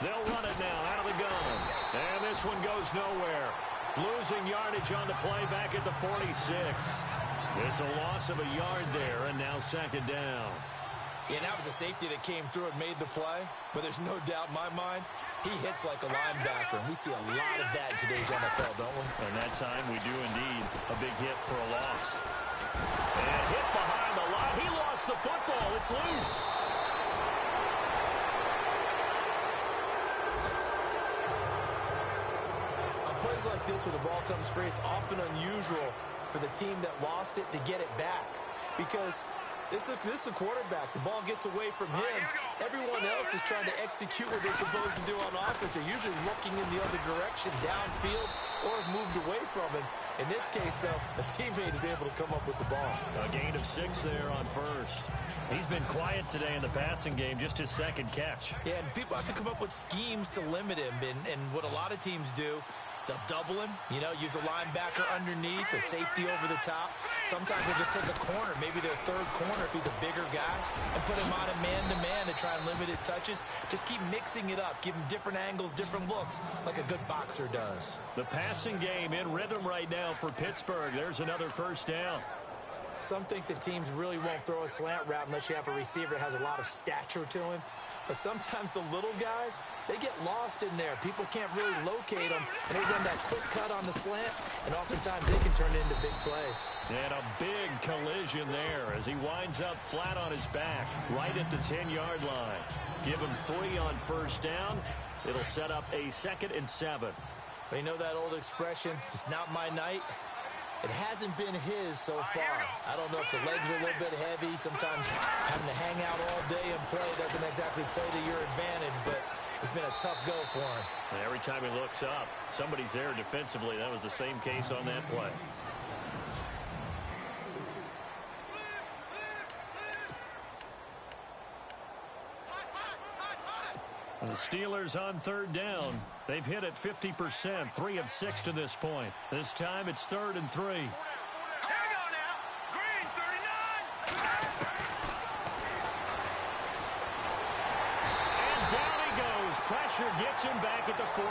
They'll run it now out of the gun. And this one goes nowhere. Losing yardage on the play back at the 46. It's a loss of a yard there, and now second down. Yeah, and that was a safety that came through and made the play. But there's no doubt in my mind, he hits like a linebacker. And we see a lot of that in today's NFL, don't we? And that time we do indeed. A big hit for a loss. And hit behind the line. He lost the football. It's loose. On plays like this where the ball comes free, it's often unusual for the team that lost it to get it back. Because this is a quarterback. The ball gets away from him. Everyone else is trying to execute what they're supposed to do on offense. They're usually looking in the other direction, downfield, or have moved away from him. In this case, though, a teammate is able to come up with the ball. A gain of 6 there on first. He's been quiet today in the passing game, just his second catch. Yeah, and people have to come up with schemes to limit him. And what a lot of teams do, they'll double him, use a linebacker underneath, a safety over the top. Sometimes they'll just take a corner, maybe their third corner if he's a bigger guy, and put him on a man-to-man to try and limit his touches. Just keep mixing it up, give him different angles, different looks, like a good boxer does. The passing game in rhythm right now for Pittsburgh. There's another first down. Some think that teams really won't throw a slant route unless you have a receiver that has a lot of stature to him. But sometimes the little guys, they get lost in there. People can't really locate them, and they run that quick cut on the slant, and oftentimes they can turn it into big plays. And a big collision there as he winds up flat on his back right at the 10-yard line. Give him 3 on first down. It'll set up a 2nd and 7. But you know that old expression, it's not my night? It hasn't been his so far. I don't know if the legs are a little bit heavy. Sometimes having to hang out all day and play doesn't exactly play to your advantage, but it's been a tough go for him. And every time he looks up, somebody's there defensively. That was the same case on that play. And the Steelers on third down. They've hit it 50%, 3 of 6 to this point. This time it's 3rd and 3. Here we go now. Green, 39. And down he goes. Pressure gets him back at the 14.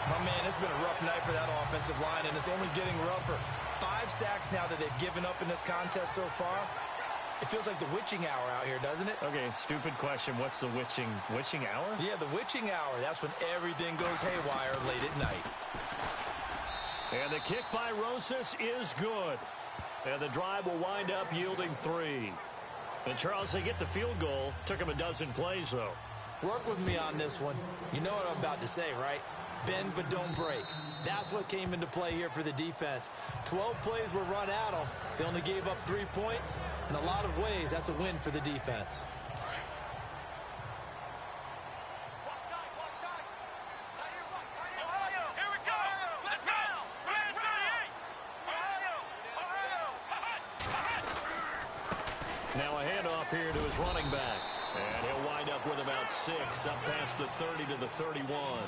My man, it's been a rough night for that offensive line, and it's only getting rougher. 5 sacks now that they've given up in this contest so far. It feels like the witching hour out here, doesn't it? Okay, stupid question. What's the witching hour? Yeah, the witching hour. That's when everything goes haywire late at night. And the kick by Rosas is good. And the drive will wind up yielding 3. And Charles, they get the field goal. Took him a dozen plays, though. Work with me on this one. You know what I'm about to say, right? Bend but don't break. That's what came into play here for the defense. 12 plays were run at them. They only gave up 3 points. In a lot of ways, that's a win for the defense. Ohio, here we go. Let's go. Green, 38. Ohio. Now a handoff here to his running back. And he'll wind up with about 6 up past the 30 to the 31.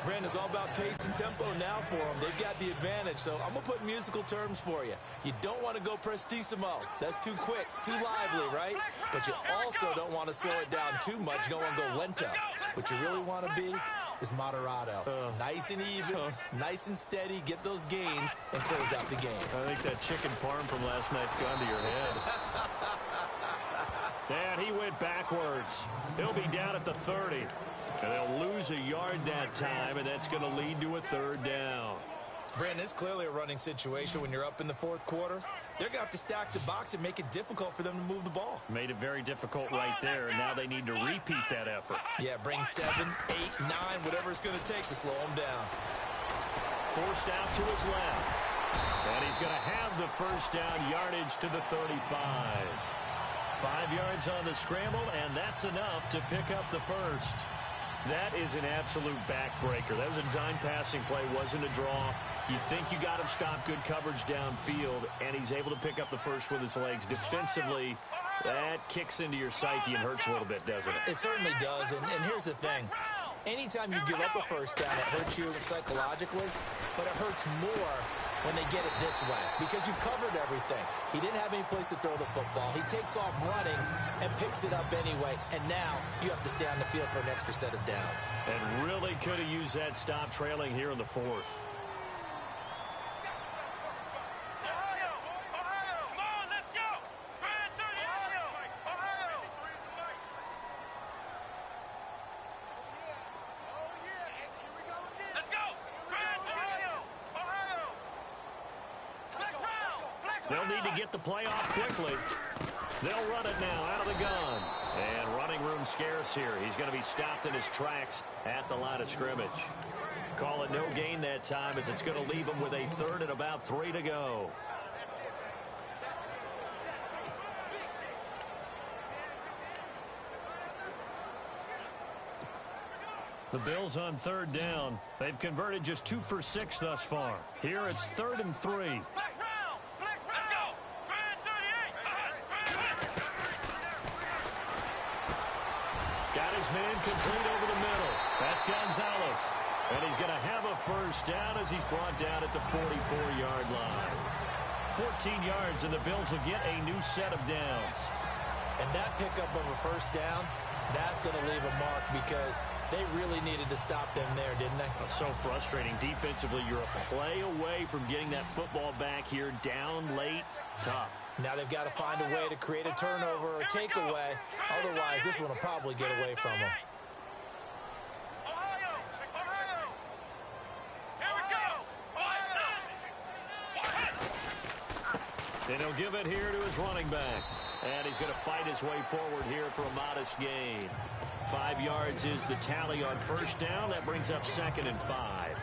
Brandon, it's all about pace and tempo now for them. They've got the advantage, so I'm going to put musical terms for you. You don't want to go prestissimo. That's too quick, too lively, right? But you also don't want to slow it down too much. You don't want to go lento. What you really want to be is moderato. Nice and even, nice and steady, get those gains, and close out the game. I think that chicken parm from last night's gone to your head. And he went backwards. He'll be down at the 30. And they'll lose a yard that time, and that's going to lead to a 3rd down. Brandon, it's clearly a running situation when you're up in the 4th quarter. They're going to have to stack the box and make it difficult for them to move the ball. Made it very difficult right there, and now they need to repeat that effort. Yeah, bring 7, 8, 9, whatever it's going to take to slow them down. Forced out to his left. And he's going to have the first down, yardage to the 35. 5 yards on the scramble, and that's enough to pick up the first. That is an absolute backbreaker. That was a design passing play, wasn't a draw. You think you got him stopped, good coverage downfield, and he's able to pick up the first with his legs. Defensively, that kicks into your psyche and hurts a little bit, doesn't it? It certainly does, and here's the thing. Anytime you give up a first down, it hurts you psychologically, but it hurts more when they get it this way because you've covered everything. He didn't have any place to throw the football. He takes off running and picks it up anyway, and now you have to stay on the field for an extra set of downs. And really could have used that stop trailing here in the fourth. They'll need to get the play off quickly. They'll run it now out of the gun. And running room scarce here. He's going to be stopped in his tracks at the line of scrimmage. Call it no gain that time as it's going to leave him with a third and about 3 to go. The Bills on third down. They've converted just 2 for 6 thus far. Here it's 3rd and 3. Got his man complete over the middle. That's Gonzalez. And he's going to have a first down as he's brought down at the 44-yard line. 14 yards, and the Bills will get a new set of downs. And that pickup of a first down, that's going to leave a mark because they really needed to stop them there, didn't they? So frustrating. Defensively, you're a play away from getting that football back here down late. Tough. Now they've got to find a way to create a turnover or a takeaway. Otherwise, this one will probably get away from them. And he'll give it here to his running back. And he's going to fight his way forward here for a modest gain. 5 yards is the tally on first down. That brings up 2nd and 5.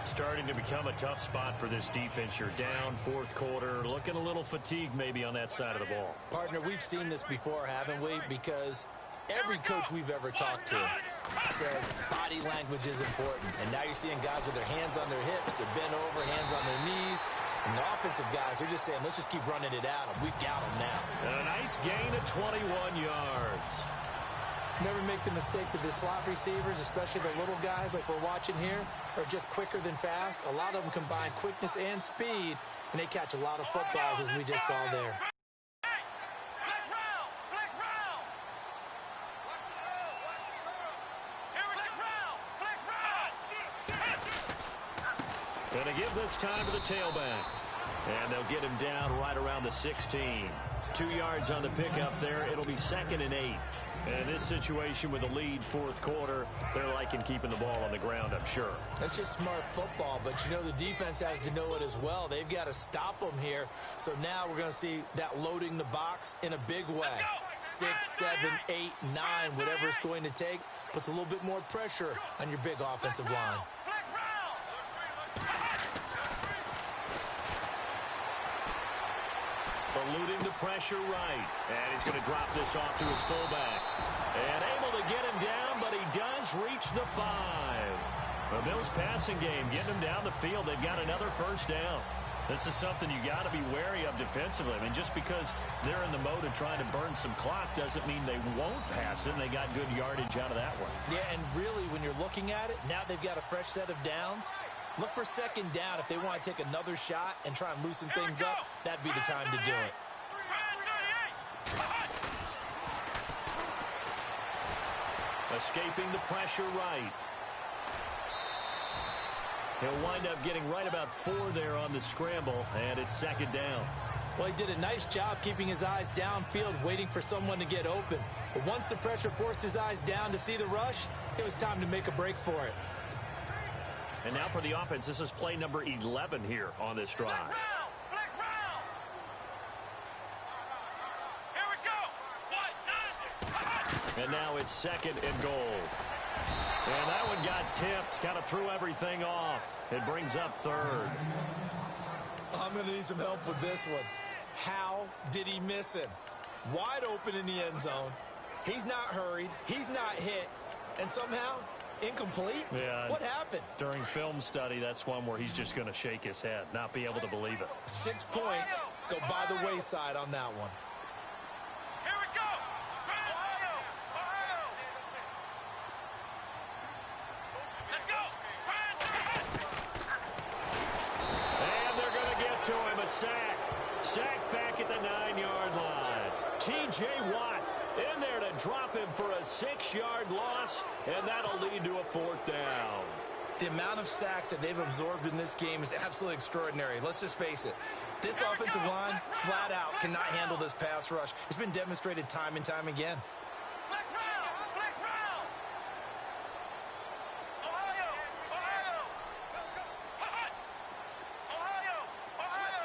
Starting to become a tough spot for this defense. You're down, fourth quarter, looking a little fatigued maybe on that side of the ball. Partner, we've seen this before, haven't we? Because every coach we've ever talked to says body language is important. And now you're seeing guys with their hands on their hips, they're bent over, hands on their knees. And the offensive guys are just saying, let's just keep running it at them. We've got them now. And a nice gain of 21 yards. Never make the mistake that the slot receivers, especially the little guys like we're watching here, are just quicker than fast. A lot of them combine quickness and speed, and they catch a lot of footballs, as we just saw there. Going to give this time to the tailback. And they'll get him down right around the 16. 2 yards on the pickup there. It'll be 2nd and 8. And this situation with a lead fourth quarter, they're liking keeping the ball on the ground, I'm sure. That's just smart football, but you know the defense has to know it as well. They've got to stop them here. So now we're going to see that loading the box in a big way. 6, 7, 8, 9, whatever it's going to take, puts a little bit more pressure on your big offensive line. Eluding the pressure right. And he's going to drop this off to his fullback. And able to get him down, but he does reach the 5. The Bills passing game, getting him down the field. They've got another first down. This is something you got to be wary of defensively. I mean, just because they're in the mode of trying to burn some clock doesn't mean they won't pass it. And they got good yardage out of that one. Yeah, and really, when you're looking at it, now they've got a fresh set of downs. Look for 2nd down. If they want to take another shot and try and loosen things up, that'd be the time to do it. Escaping the pressure right. He'll wind up getting right about 4 there on the scramble, and it's 2nd down. Well, he did a nice job keeping his eyes downfield, waiting for someone to get open. But once the pressure forced his eyes down to see the rush, it was time to make a break for it. And now for the offense, this is play number 11 here on this drive. Flex round. Here we go. And now it's 2nd and goal. And that one got tipped, kind of threw everything off. It brings up 3rd. I'm going to need some help with this one. How did he miss him? Wide open in the end zone. He's not hurried. He's not hit. And somehow, incomplete? Yeah. What happened? During film study, that's one where he's just going to shake his head, not be able to believe it. 6 points go by the wayside on that one. Here we go. Ohio. a sack. Sack back at the 9-yard line. T.J. Watt in there to drop him for a 6-yard loss, and that'll lead to a 4th down. The amount of sacks that they've absorbed in this game is absolutely extraordinary. Let's just face it. This offensive line, flat out, cannot handle this pass rush. It's been demonstrated time and time again. Flex round! Flex round! Ohio! Ohio! Hot! Ohio! Ohio!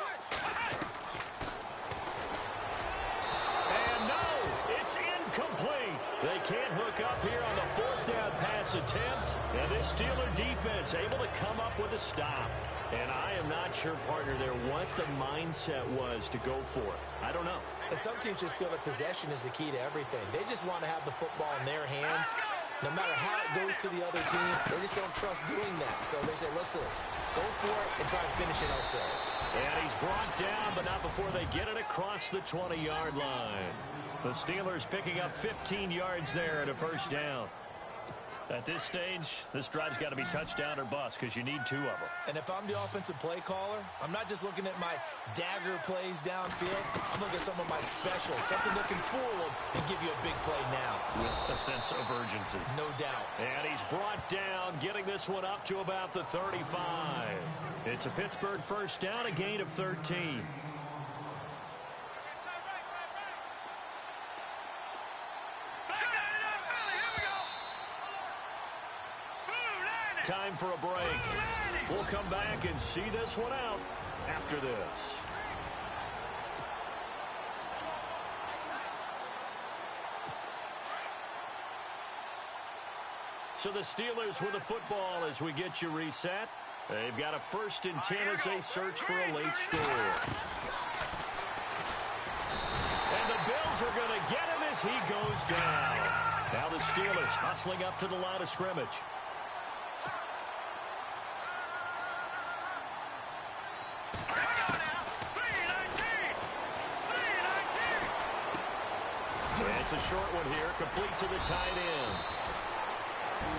And no, it's incomplete. They can't hook up here on the 4th down pass attempt. And this Steeler defense able to come up with a stop. And I am not sure, partner, there what the mindset was to go for it. I don't know. And some teams just feel that possession is the key to everything. They just want to have the football in their hands. No matter how it goes to the other team, they just don't trust doing that. So they say, listen, go for it and try and finish it ourselves. And he's brought down, but not before they get it across the 20-yard line. The Steelers picking up 15 yards there at a 1st down. At this stage, this drive's got to be touchdown or bust because you need 2 of them. And if I'm the offensive play caller, I'm not just looking at my dagger plays downfield. I'm looking at some of my specials, something that can fool them and give you a big play now. With a sense of urgency. No doubt. And he's brought down, getting this one up to about the 35. It's a Pittsburgh 1st down, a gain of 13. Time for a break. We'll come back and see this one out after this. So the Steelers with the football as we get you reset. They've got a 1st and 10 as they search for a late score. And the Bills are going to get him as he goes down. Now the Steelers hustling up to the line of scrimmage. It's a short one here, complete to the tight end.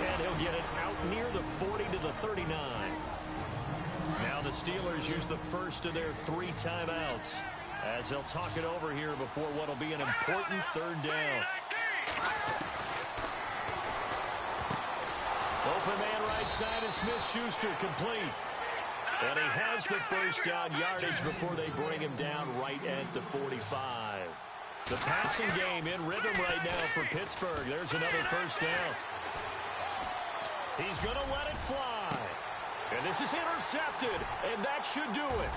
And he'll get it out near the 40 to the 39. Now the Steelers use the first of their 3 timeouts as they'll talk it over here before what will be an important 3rd down. Open man right side is Smith-Schuster, complete. And he has the 1st down yardage before they bring him down right at the 45. The passing game in rhythm right now for Pittsburgh. There's another 1st down. He's going to let it fly. And this is intercepted, and that should do it.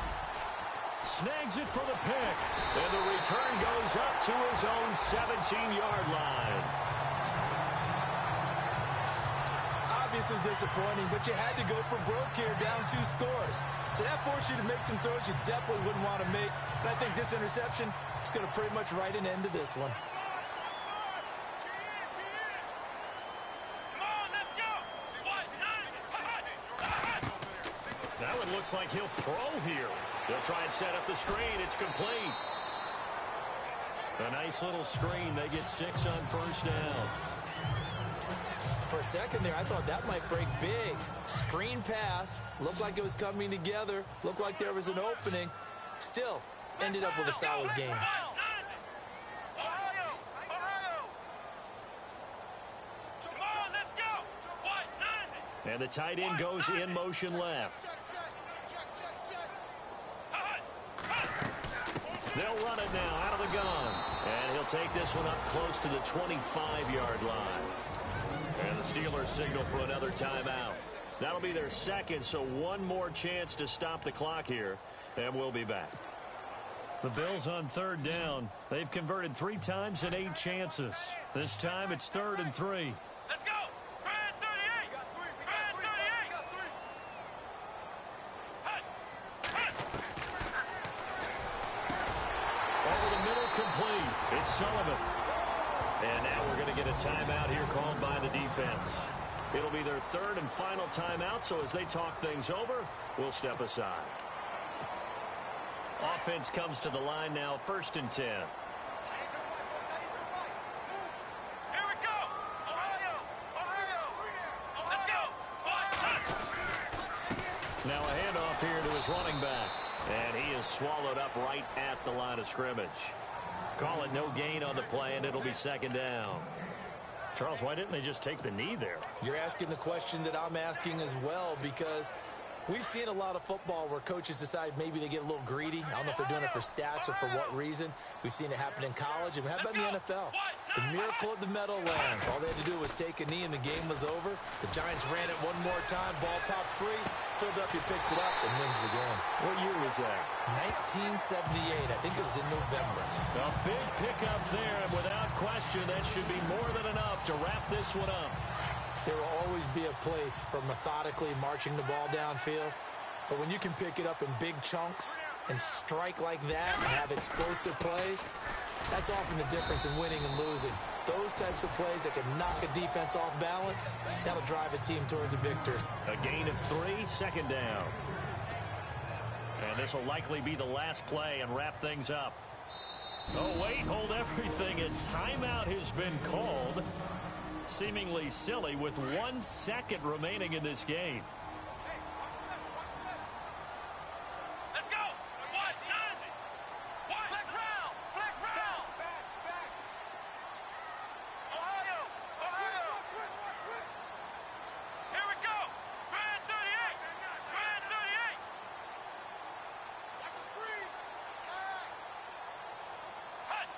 Snags it for the pick. And the return goes up to his own 17-yard line. Obviously disappointing, but you had to go for broke here, down 2 scores. So that forced you to make some throws you definitely wouldn't want to make. And I think this interception is going to pretty much write an end to this one. Now it looks like he'll throw here. They'll try and set up the screen. It's complete. A nice little screen. They get 6 on 1st down. For a second there, I thought that might break big. Screen pass. Looked like it was coming together. Looked like there was an opening. Still, ended up with a solid game. And the tight end goes in motion left. They'll run it now out of the gun. And he'll take this one up close to the 25-yard line. And the Steelers signal for another timeout. That'll be their 2nd, so one more chance to stop the clock here. And we'll be back. The Bills on 3rd down. They've converted 3 times in 8 chances. This time it's 3rd and 3. Let's go! Brad 38! Brad 38! Over the middle, complete. It's Sullivan. And now we're going to get a timeout here called by the defense. It'll be their 3rd and final timeout, so as they talk things over, we'll step aside. Offense comes to the line now, 1st and 10. Here we go! Ohio! Ohio! Let's go! Now a handoff here to his running back. And he is swallowed up right at the line of scrimmage. Call it no gain on the play, and it'll be second down. Charles, why didn't they just take the knee there? You're asking the question that I'm asking as well, because we've seen a lot of football where coaches decide maybe they get a little greedy. I don't know if they're doing it for stats or for what reason. We've seen it happen in college. And how about in the NFL? The miracle of the Meadowlands. All they had to do was take a knee and the game was over. The Giants ran it one more time. Ball popped free. Philadelphia picks it up and wins the game. What year was that? 1978. I think it was in November. A big pickup there, and without question, that should be more than enough to wrap this one up. There will always be a place for methodically marching the ball downfield. But when you can pick it up in big chunks and strike like that and have explosive plays, that's often the difference in winning and losing. Those types of plays that can knock a defense off balance, that'll drive a team towards a victory. A gain of 3, second down. And this will likely be the last play and wrap things up. Oh, wait, hold everything. A timeout has been called. Seemingly silly with 1 second remaining in this game. Let's go. What? None. What? Flex round. Flex round. Back. Ohio. Here we go. Grand 38. Grand 38. Watch the screen. Hut.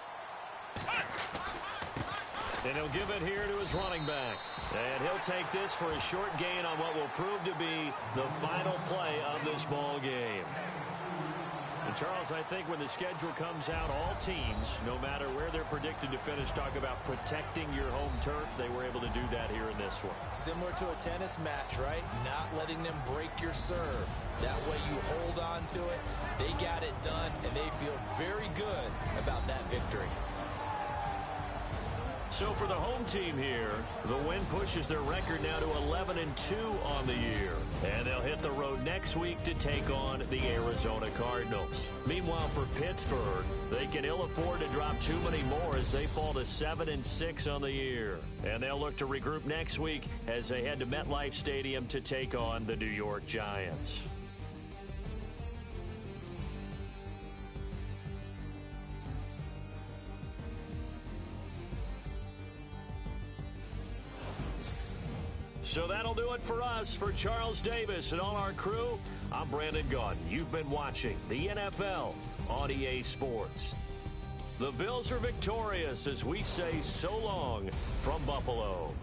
And he'll give it here to his running back. And he'll take this for a short gain on what will prove to be the final play of this ball game. And Charles, I think when the schedule comes out, all teams, no matter where they're predicted to finish, talk about protecting your home turf. They were able to do that here in this one. Similar to a tennis match, right? Not letting them break your serve. That way you hold on to it. They got it done, and they feel very good about that victory. So for the home team here, the win pushes their record now to 11-2 on the year. And they'll hit the road next week to take on the Arizona Cardinals. Meanwhile, for Pittsburgh, they can ill afford to drop too many more as they fall to 7-6 on the year. And they'll look to regroup next week as they head to MetLife Stadium to take on the New York Giants. So that'll do it for us. For Charles Davis and all our crew, I'm Brandon Gaudin. You've been watching the NFL on EA Sports. The Bills are victorious as we say so long from Buffalo.